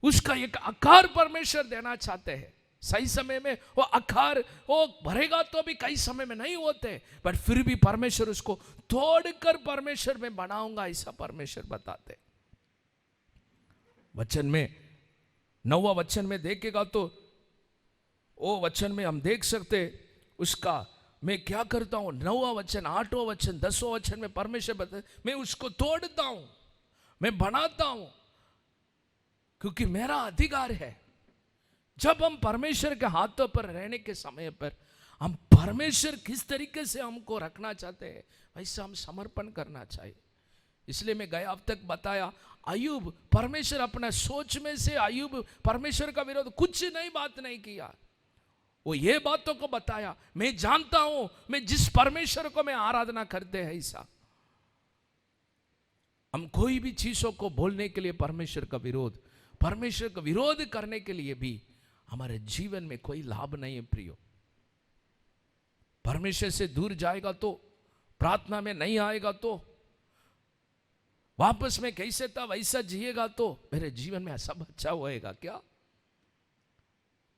उसका एक आकार परमेश्वर देना चाहते हैं। सही समय में वो आकार वो भरेगा तो भी कई समय में नहीं होते, पर फिर भी परमेश्वर उसको तोड़कर परमेश्वर में बनाऊंगा, ऐसा परमेश्वर बताते। वचन में 9वां वचन में देखेगा तो वो वचन में हम देख सकते उसका, मैं क्या करता हूं, 9वां वचन, 8वां वचन, 10वां वचन में परमेश्वर बताते मैं उसको तोड़ता हूं, मैं बनाता हूं, क्योंकि मेरा अधिकार है। जब हम परमेश्वर के हाथों पर रहने के समय पर हम परमेश्वर किस तरीके से हमको रखना चाहते हैं वैसा हम समर्पण करना चाहिए। इसलिए मैं गया अब तक बताया, अय्यूब परमेश्वर अपना सोच में से अय्यूब परमेश्वर का विरोध कुछ नहीं बात नहीं किया। वो ये बातों को बताया, मैं जानता हूं मैं जिस परमेश्वर को मैं आराधना करते हैं ऐसा। हम कोई भी चीजों को बोलने के लिए परमेश्वर का विरोध करने के लिए भी हमारे जीवन में कोई लाभ नहीं है प्रियो। परमेश्वर से दूर जाएगा तो, प्रार्थना में नहीं आएगा तो, वापस में कैसे था वैसा जिएगा तो मेरे जीवन में सब अच्छा होएगा क्या?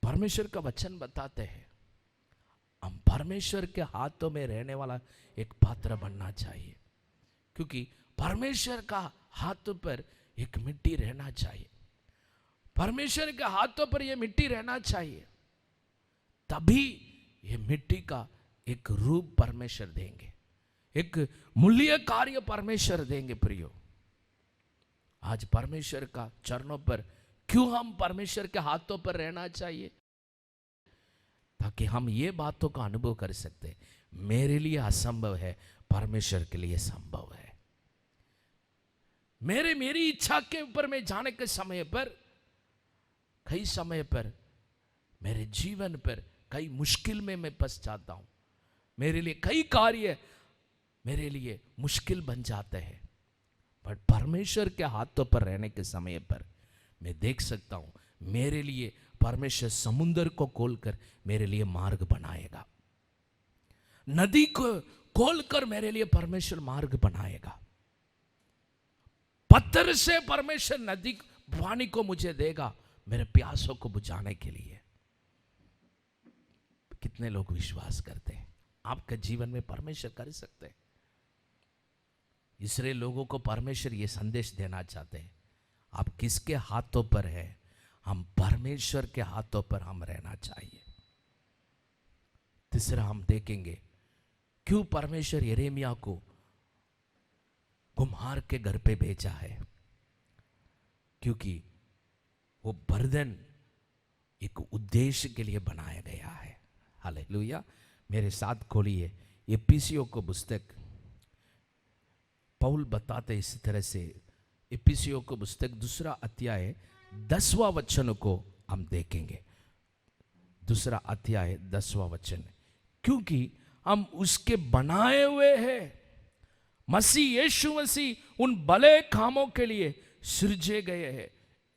परमेश्वर का वचन बताते हैं हम परमेश्वर के हाथों में रहने वाला एक पात्र बनना चाहिए, क्योंकि परमेश्वर का हाथों पर एक मिट्टी रहना चाहिए। परमेश्वर के हाथों पर यह मिट्टी रहना चाहिए, तभी यह मिट्टी का एक रूप परमेश्वर देंगे, एक मूल्य कार्य परमेश्वर देंगे प्रियो। आज परमेश्वर का चरणों पर क्यों हम परमेश्वर के हाथों पर रहना चाहिए? ताकि हम ये बातों का अनुभव कर सकते, मेरे लिए असंभव है, परमेश्वर के लिए संभव है। मेरी इच्छा के ऊपर मैं जाने के समय पर, कई समय पर मेरे जीवन पर कई मुश्किल में मैं फंस जाता हूं। मेरे लिए कई कार्य मेरे लिए मुश्किल बन जाते हैं, पर परमेश्वर के हाथों पर रहने के समय पर मैं देख सकता हूं मेरे लिए परमेश्वर समुद्र को खोलकर मेरे लिए मार्ग बनाएगा, नदी को खोलकर मेरे लिए परमेश्वर मार्ग बनाएगा, पत्थर से परमेश्वर नदी पानी को मुझे देगा मेरे प्यासों को बुझाने के लिए। कितने लोग विश्वास करते हैं आपके जीवन में परमेश्वर कर सकते हैं? इसलिए लोगों को परमेश्वर ये संदेश देना चाहते हैं, आप किसके हाथों पर है? हम परमेश्वर के हाथों पर हम रहना चाहिए। तीसरा हम देखेंगे क्यों परमेश्वर यिर्मयाह को कुम्हार के घर पे भेजा है। क्योंकि वो बर्तन एक उद्देश्य के लिए बनाया गया है। हालेलुया। मेरे साथ खोलिए इफिसियों को पुस्तक, पौल बताते इसी तरह से, इफिसियों को पुस्तक 2 अध्याय 10वां वचन को हम देखेंगे। 2 अध्याय 10वां वचन, क्योंकि हम उसके बनाए हुए हैं, मसीह यीशु मसीह उन भले कामों के लिए सृजे गए हैं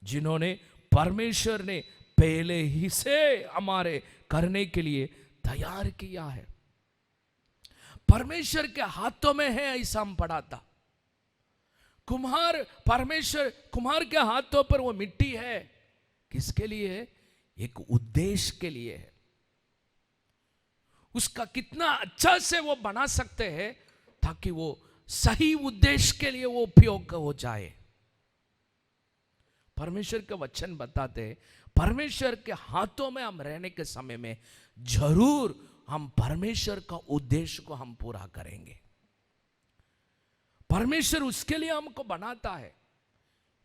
जिन्होंने परमेश्वर ने पहले ही से हमारे करने के लिए तैयार किया है। परमेश्वर के हाथों में है ऐसा हम पढ़ा था। कुम्हार, परमेश्वर कुम्हार के हाथों पर वो मिट्टी है, किसके लिए है? एक उद्देश्य के लिए है। उसका कितना अच्छा से वो बना सकते हैं ताकि वो सही उद्देश्य के लिए वो उपयोग हो जाए। परमेश्वर के वचन बताते हैं, परमेश्वर के हाथों में हम रहने के समय में जरूर हम परमेश्वर का उद्देश्य को हम पूरा करेंगे। परमेश्वर उसके लिए हमको बनाता है।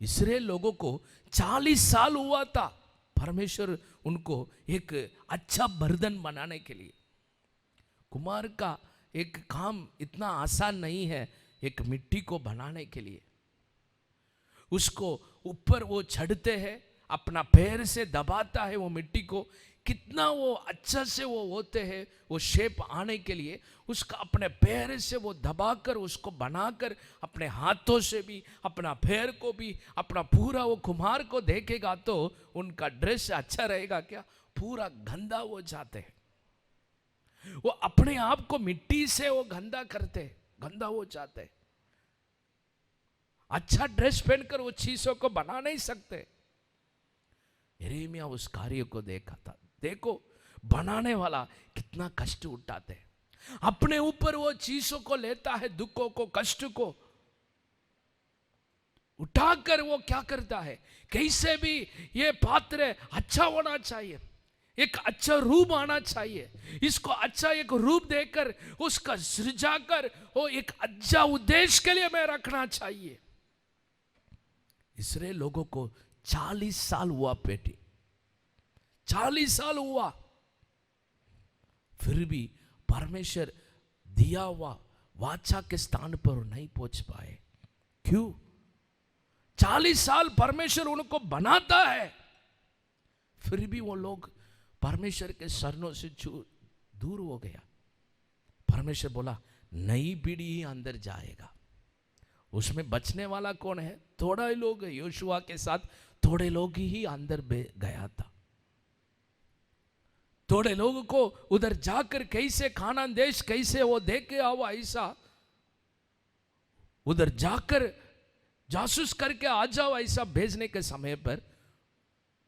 इस्राएल लोगों को 40 साल हुआ था परमेश्वर उनको एक अच्छा बर्तन बनाने के लिए। कुम्हार का एक काम इतना आसान नहीं है, एक मिट्टी को बनाने के लिए। उसको ऊपर वो चढ़ते हैं, अपना पैर से दबाता है वो मिट्टी को, कितना वो अच्छा से वो होते हैं वो शेप आने के लिए। उसका अपने पैर से वो दबाकर उसको बनाकर अपने हाथों से भी, अपना पैर को भी, अपना पूरा वो कुम्हार को देखेगा तो उनका ड्रेस अच्छा रहेगा क्या? पूरा गंदा हो जाते हैं। वो अपने आप को मिट्टी से वो गंदा करते, गंदा हो जाते। अच्छा ड्रेस पहनकर वो चीजों को बना नहीं सकते। यिर्मयाह उस कार्य को देखा था। देखो बनाने वाला कितना कष्ट उठाते, अपने ऊपर वो चीजों को लेता है, दुखों को, कष्ट को उठाकर वो क्या करता है, कैसे भी ये पात्र अच्छा होना चाहिए, एक अच्छा रूप आना चाहिए, इसको अच्छा एक रूप देकर उसका सृजाकर वो एक अच्छा उद्देश्य के लिए मैं रखना चाहिए। इसराइल लोगों को 40 साल हुआ बेटी, 40 साल हुआ, फिर भी परमेश्वर दिया हुआ वाचा के स्थान पर नहीं पहुंच पाए। क्यों? 40 साल परमेश्वर उनको बनाता है, फिर भी वो लोग परमेश्वर के शरणों से दूर हो गया। परमेश्वर बोला नई पीढ़ी ही अंदर जाएगा, उसमें बचने वाला कौन है? थोड़ा ही लोग। योशुआ के साथ थोड़े लोग ही अंदर गया था। थोड़े लोगों को उधर जाकर कैसे खानान देश कैसे वो देख के आओ, ऐसा उधर जाकर जासूस करके आ जाओ, ऐसा भेजने के समय पर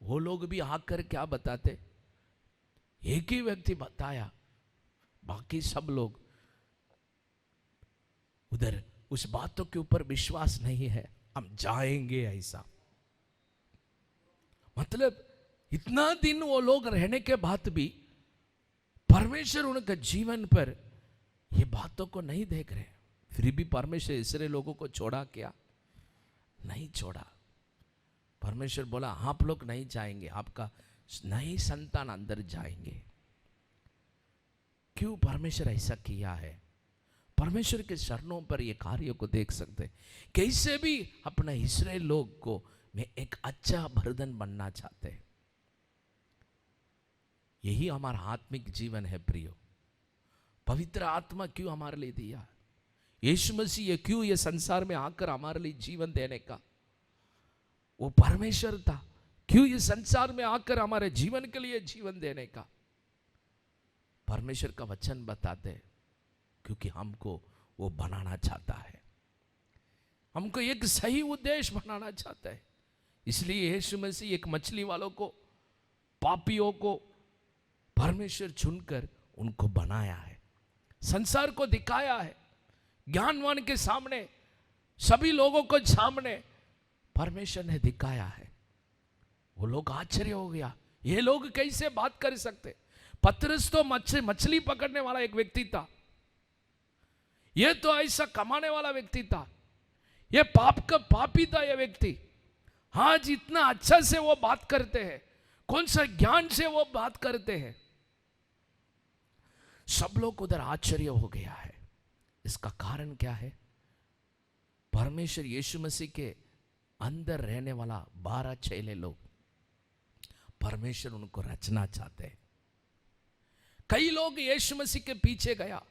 वो लोग भी आकर क्या बताते? एक ही व्यक्ति बताया, बाकी सब लोग उधर उस बातों के ऊपर विश्वास नहीं है, हम जाएंगे ऐसा। मतलब इतना दिन वो लोग रहने के बाद भी परमेश्वर उनके जीवन पर ये बातों को नहीं देख रहे, फिर भी परमेश्वर इसरे लोगों को छोड़ा क्या? नहीं छोड़ा। परमेश्वर बोला आप लोग नहीं जाएंगे, आपका नई संतान अंदर जाएंगे। क्यों परमेश्वर ऐसा किया है? परमेश्वर के शरणों पर ये कार्य को देख सकते, कैसे भी अपने इस्राएल लोग को में एक अच्छा बर्तन बनना चाहते हैं। यही हमारा आत्मिक जीवन है प्रियो। पवित्र आत्मा क्यों हमारे लिए दिया? यीशु मसीह ये क्यों ये संसार में आकर हमारे लिए जीवन देने का? वो परमेश्वर था, क्यों ये संसार में आकर हमारे जीवन के लिए जीवन देने का? परमेश्वर का वचन बताते हैं, क्योंकि हमको वो बनाना चाहता है, हमको एक सही उद्देश्य बनाना चाहता है। इसलिए यीशु मसीह एक मछली वालों को, पापियों को परमेश्वर चुनकर उनको बनाया है, संसार को दिखाया है, ज्ञानवान के सामने, सभी लोगों को सामने परमेश्वर ने दिखाया है। वो लोग आश्चर्य हो गया, ये लोग कैसे बात कर सकते? पतरस तो मछली पकड़ने वाला एक व्यक्ति था, ये तो ऐसा कमाने वाला व्यक्ति था, ये पाप का पापी था ये व्यक्ति। हाँ, जितना अच्छा से वो बात करते हैं, कौन सा ज्ञान से वो बात करते हैं, सब लोग उधर आश्चर्य हो गया है। इसका कारण क्या है? परमेश्वर यीशु मसीह के अंदर रहने वाला 12 चेले लोग, परमेश्वर उनको रचना चाहते हैं। कई लोग यीशु मसीह के पीछे गया,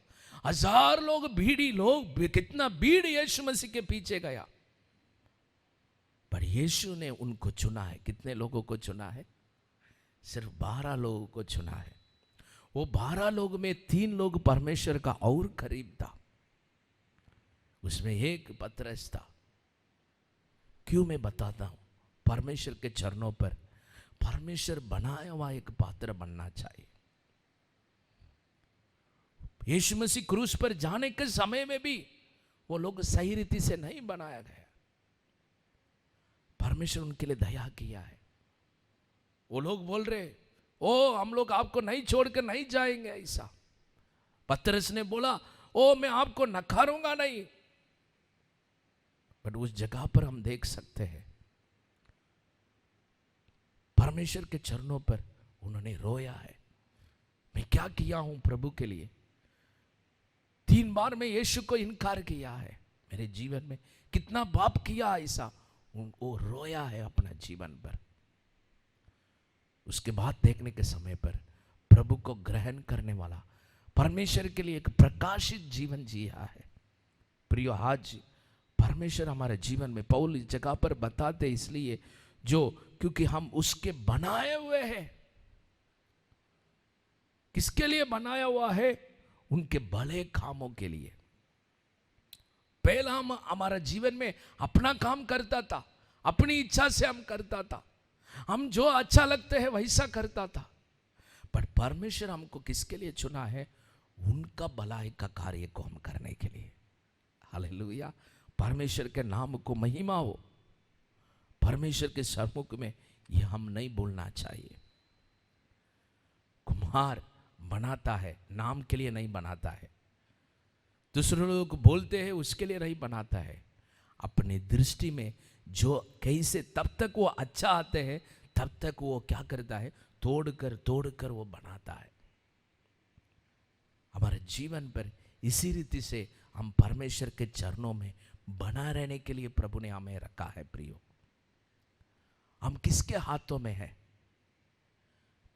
1000 लोग, भीड़ी लोग, कितना भीड़ यीशु मसीह के पीछे गया, पर यीशु ने उनको चुना है। कितने लोगों को चुना है? सिर्फ 12 लोगों को चुना है। वो 12 लोग में 3 लोग परमेश्वर का और करीब था, उसमें एक पतरस था। क्यों मैं बताता हूँ? परमेश्वर के चरणों पर परमेश्वर बनाया हुआ एक पात्र बनना चाहिए। यीशु मसीह क्रूस पर जाने के समय में भी वो लोग सही रीति से नहीं बनाया गया। परमेश्वर उनके लिए दया किया है। वो लोग बोल रहे, ओ हम लोग आपको नहीं छोड़कर नहीं जाएंगे। ऐसा पतरस ने बोला, ओ मैं आपको नकारूंगा नहीं। बट उस जगह पर हम देख सकते हैं परमेश्वर के चरणों पर उन्होंने रोया है। मैं क्या किया हूं प्रभु के लिए? 3 बार मैं यीशु को इनकार किया है। मेरे जीवन में कितना पाप किया ऐसा, वो रोया है अपना जीवन पर। उसके बाद देखने के समय पर प्रभु को ग्रहण करने वाला, परमेश्वर के लिए एक प्रकाशित जीवन जिया है। प्रियो, आज परमेश्वर हमारे जीवन में, पौल इस जगह पर बताते इसलिए क्योंकि हम उसके बनाए हुए हैं। किसके लिए बनाया हुआ है? उनके भले कामों के लिए। पहला हम हमारा जीवन में अपना काम करता था, अपनी इच्छा से हम करता था, हम जो अच्छा लगते हैं वैसा करता था। पर परमेश्वर हमको किसके लिए चुना है? उनका भलाई का कार्य को हम करने के लिए। हालेलुया, परमेश्वर के नाम को महिमा हो। परमेश्वर के सम्मुख में ये हम नहीं बोलना चाहिए। कुम्हार बनाता है, नाम के लिए नहीं बनाता है। दूसरे लोग बोलते हैं उसके लिए नहीं बनाता है। अपनी दृष्टि में जो कैसे तब तक वो अच्छा आते हैं तब तक वो क्या करता है? तोड़कर वो बनाता है। हमारे जीवन पर इसी रीति से हम परमेश्वर के चरणों में बना रहने के लिए प्रभु ने हमें रखा है। प्रियो, हम किसके हाथों में है?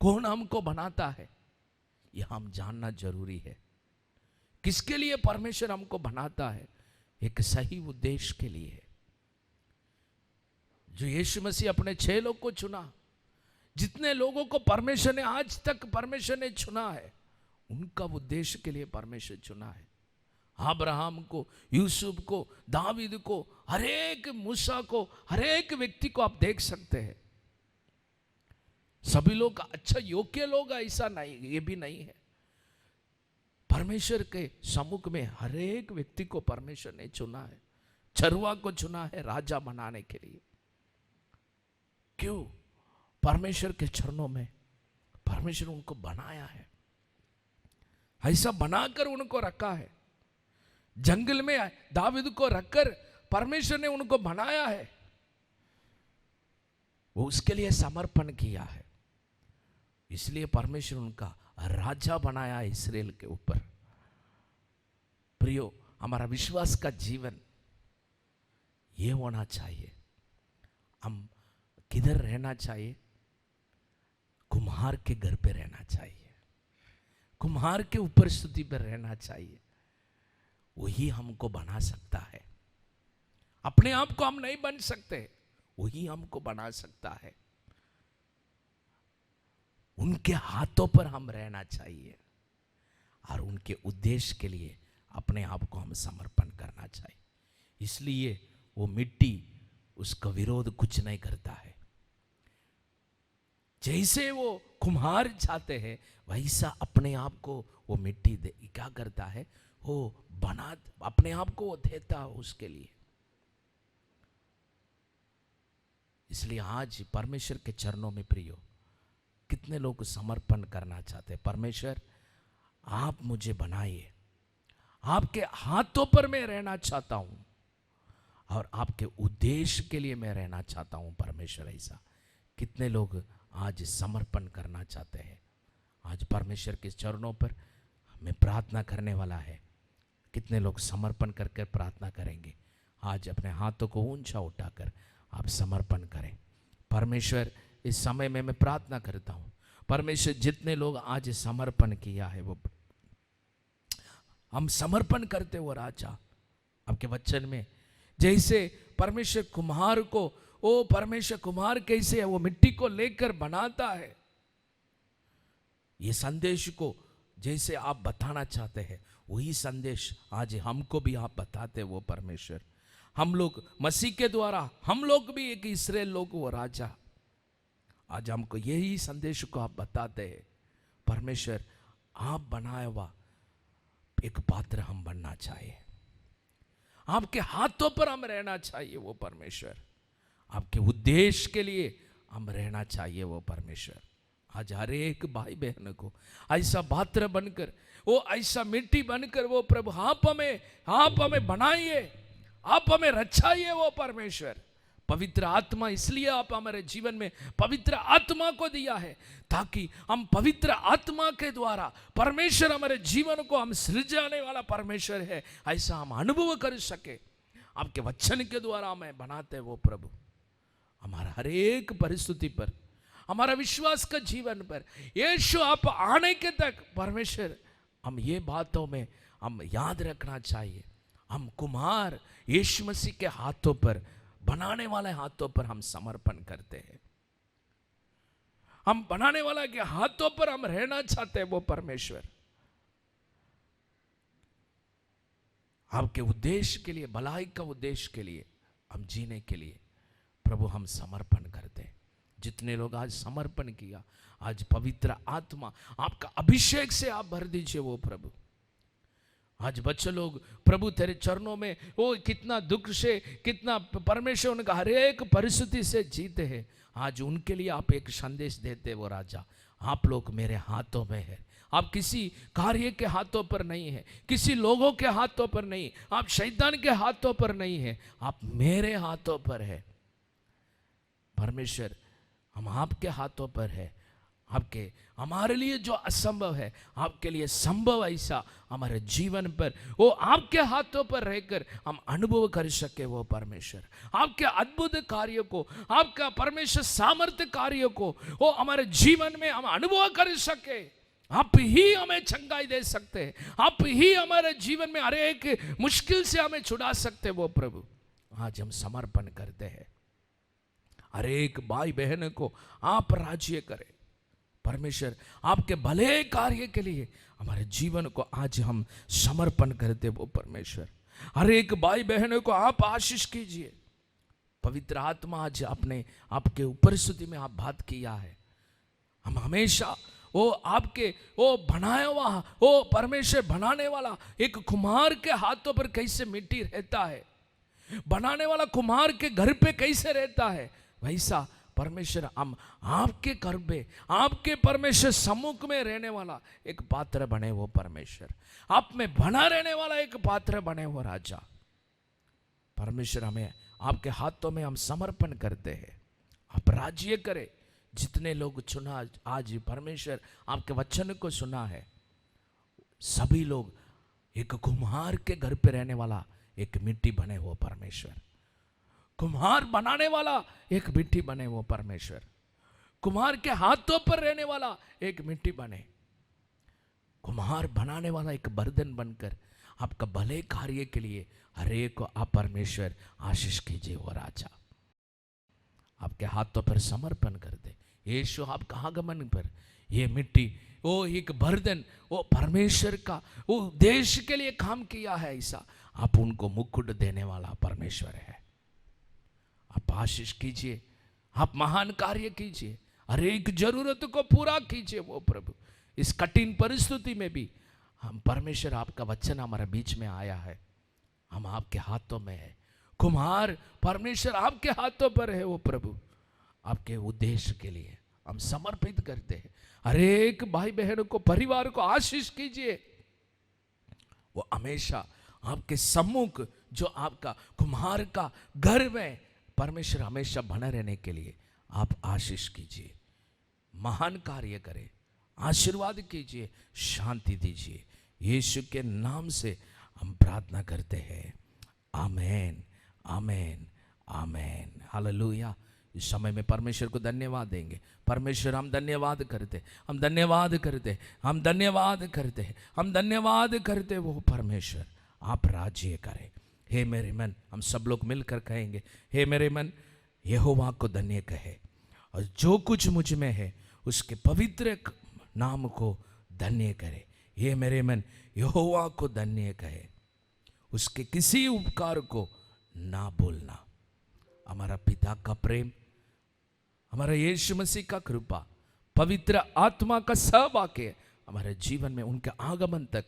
कौन हमको बनाता है? यह हम जानना जरूरी है। किसके लिए परमेश्वर हमको बनाता है? एक सही उद्देश्य के लिए है। जो यीशु मसीह अपने 6 लोग को चुना, जितने लोगों को परमेश्वर ने आज तक परमेश्वर ने चुना है, उनका उद्देश्य के लिए परमेश्वर चुना है। अब्राहम को, यूसुफ को, दावीद को, हर एक मूसा को, हर एक व्यक्ति को आप देख सकते हैं। सभी लोग अच्छा योग्य लोग ऐसा नहीं, ये भी नहीं है। परमेश्वर के सम्मुख में हर एक व्यक्ति को परमेश्वर ने चुना है। चरवा को चुना है राजा बनाने के लिए। क्यों? परमेश्वर के चरणों में परमेश्वर उनको बनाया है, ऐसा बनाकर उनको रखा है। जंगल में दावीद को रखकर परमेश्वर ने उनको बनाया है। वो उसके लिए समर्पण किया है, इसलिए परमेश्वर उनका राजा बनाया इस्राएल के ऊपर। प्रियो, हमारा विश्वास का जीवन ये होना चाहिए। हम किधर रहना चाहिए? कुम्हार के घर पे रहना चाहिए, कुम्हार के ऊपर स्तुति पर रहना चाहिए। वही हमको बना सकता है। अपने आप को हम नहीं बन सकते, वही हमको बना सकता है। उनके हाथों पर हम रहना चाहिए और उनके उद्देश्य के लिए अपने आप को हम समर्पण करना चाहिए। इसलिए वो मिट्टी, उसका विरोध कुछ नहीं करता है। जैसे वो कुम्हार चाहते हैं वैसा अपने आप को वो मिट्टी क्या करता है? वो बना, अपने आप को वो देता है उसके लिए। इसलिए आज परमेश्वर के चरणों में प्रियो, कितने लोग समर्पण करना चाहते हैं? परमेश्वर, आप मुझे बनाइए, आपके हाथों पर मैं रहना चाहता हूं और आपके उद्देश्य के लिए मैं रहना चाहता हूं। परमेश्वर, ऐसा कितने लोग आज समर्पण करना चाहते हैं? आज परमेश्वर के चरणों पर हमें प्रार्थना करने वाला है। कितने लोग समर्पण करके प्रार्थना करेंगे? आज अपने हाथों को ऊंचा उठाकर आप समर्पण करें। परमेश्वर, इस समय में मैं प्रार्थना करता हूं, परमेश्वर जितने लोग आज समर्पण किया है, वो हम समर्पण करते हो राजा। आपके वचन में जैसे परमेश्वर कुम्हार को, ओ परमेश्वर कुम्हार कैसे है वो मिट्टी को लेकर बनाता है, ये संदेश को जैसे आप बताना चाहते हैं वही संदेश आज हमको भी आप बताते हो। परमेश्वर, हम लोग मसीह के द्वारा हम लोग भी एक इस्राएल लोग वो राजा। आज हमको यही संदेश को आप बताते हैं, परमेश्वर आप बनाया हुआ एक पात्र हम बनना चाहिए, आपके हाथों पर हम रहना चाहिए वो परमेश्वर, आपके उद्देश्य के लिए हम रहना चाहिए वो परमेश्वर। आज हर एक भाई बहन को ऐसा पात्र बनकर, वो ऐसा मिट्टी बनकर वो प्रभु आप हमें बनाइए, आप हमें रचाइए वो परमेश्वर। पवित्र आत्मा इसलिए आप हमारे जीवन में पवित्र आत्मा को दिया है ताकि हम पवित्र आत्मा के द्वारा परमेश्वर हमारे जीवन को हम सृजाने वाला परमेश्वर है ऐसा हम अनुभव कर सके। आपके वचन के द्वारा हमें बनाते वो प्रभु, हमारा हर एक परिस्थिति पर, हमारा विश्वास का जीवन पर यीशु आप आने के तक परमेश्वर हम ये बातों में हम याद रखना चाहिए, हम कुम्हार यीशु मसीह के हाथों पर, बनाने वाले हाथों पर हम समर्पण करते हैं। हम बनाने वाला के हाथों पर हम रहना चाहते हैं वो परमेश्वर। आपके उद्देश्य के लिए, भलाई का उद्देश्य के लिए, हम जीने के लिए प्रभु हम समर्पण करते हैं। जितने लोग आज समर्पण किया, आज पवित्र आत्मा आपका अभिषेक से आप भर दीजिए वो प्रभु। आज बच्चे लोग प्रभु तेरे चरणों में वो कितना दुख से, कितना परमेश्वर उनका हर एक परिस्थिति से जीते हैं, आज उनके लिए आप एक संदेश देते वो राजा, आप लोग मेरे हाथों में है। आप किसी कार्य के हाथों पर नहीं है, किसी लोगों के हाथों पर नहीं, आप शैतान के हाथों पर नहीं है, आप मेरे हाथों पर है परमेश्वर। हम आपके हाथों पर है, आपके हमारे लिए जो असंभव है आपके लिए संभव ऐसा हमारे जीवन पर वो आपके हाथों पर रहकर हम अनुभव कर सके वो परमेश्वर। आपके अद्भुत कार्यों को, आपका परमेश्वर सामर्थ्य कार्यों को वो हमारे जीवन में हम अनुभव कर सके। आप ही हमें चंगाई दे सकते हैं, आप ही हमारे जीवन में हर एक मुश्किल से हमें छुड़ा सकते वो प्रभु। आज हम समर्पण करते हैं, हर एक भाई बहन को आप राज्य करें परमेश्वर। आपके भले कार्य के लिए हमारे जीवन को आज हम समर्पण करते वो परमेश्वर। हर एक भाई बहनों को आप आशीष कीजिए। पवित्र आत्मा आज आपने आपके उपस्थिति में आप बात किया है, हम हमेशा वो आपके वो बनाया हुआ वो परमेश्वर बनाने वाला एक कुम्हार के हाथों पर कैसे मिट्टी रहता है, बनाने वाला कुम्हार के घर पे कैसे रहता है, वैसा परमेश्वर हम आपके घर पे, आपके परमेश्वर सम्मुख में रहने वाला एक पात्र बने वो परमेश्वर। आप में बना रहने वाला एक पात्र बने वो राजा परमेश्वर। हमें आपके हाथों में हम समर्पण करते हैं, आप राज्य करें। जितने लोग चुना आज परमेश्वर आपके वचन को सुना है, सभी लोग एक कुम्हार के घर पे रहने वाला एक मिट्टी बने वो परमेश्वर। कुम्हार बनाने वाला एक मिट्टी बने वो परमेश्वर, कुम्हार के हाथों पर रहने वाला एक मिट्टी बने, कुम्हार बनाने वाला एक बर्तन बनकर आपका भले कार्य के लिए हर एक को आप परमेश्वर आशीष कीजिए वो राजा। आपके हाथों पर समर्पण कर दे यीशु। आपका आगमन पर ये मिट्टी वो एक बर्तन वो परमेश्वर का वो देश के लिए काम किया है, ऐसा आप उनको मुकुट देने वाला परमेश्वर है। आप आशीष कीजिए, आप महान कार्य कीजिए, हर एक जरूरत को पूरा कीजिए वो प्रभु। इस कठिन परिस्थिति में भी हम परमेश्वर आपका वचन हमारे बीच में आया है, हम आपके हाथों में है। कुम्हार परमेश्वर आपके हाथों पर है वो प्रभु। आपके उद्देश्य के लिए हम समर्पित करते हैं। हर एक भाई बहनों को, परिवार को आशीष कीजिए। वो हमेशा आपके सम्मुख जो आपका कुम्हार का घर में परमेश्वर हमेशा बना रहने के लिए आप आशीष कीजिए, महान कार्य करें, आशीर्वाद कीजिए, शांति दीजिए। यीशु के नाम से हम प्रार्थना करते हैं, आमेन, आमेन, आमेन, हालेलुया। इस समय में परमेश्वर को धन्यवाद देंगे। परमेश्वर हम धन्यवाद करते, हम धन्यवाद करते, हम धन्यवाद करते, हम धन्यवाद करते वो परमेश्वर। आप राज्य करें। हे मेरे मन, हम सब लोग मिलकर कहेंगे, हे मेरे मन यहोवा को धन्य कहे, और जो कुछ मुझ में है उसके पवित्र नाम को धन्य करे। हे मेरे मन यहोवा को धन्य कहे, उसके किसी उपकार को ना भूलना। हमारा पिता का प्रेम, हमारा यीशु मसीह का कृपा, पवित्र आत्मा का सहभाग्य हमारे जीवन में उनके आगमन तक,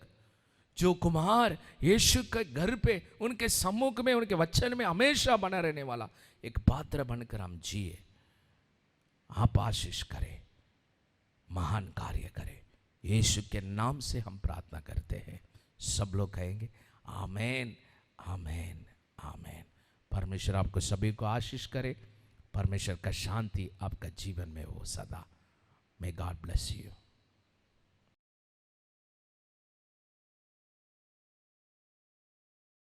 जो कुमार यीशु के घर पे उनके सम्मुख में उनके वचन में हमेशा बना रहने वाला एक पात्र बनकर हम जिए। आप आशीष करें, महान कार्य करें। यीशु के नाम से हम प्रार्थना करते हैं। सब लोग कहेंगे आमेन, आमेन, आमेन। परमेश्वर आपको सभी को आशीष करे। परमेश्वर का शांति आपका जीवन में हो सदा। मे गॉड ब्लेस यू।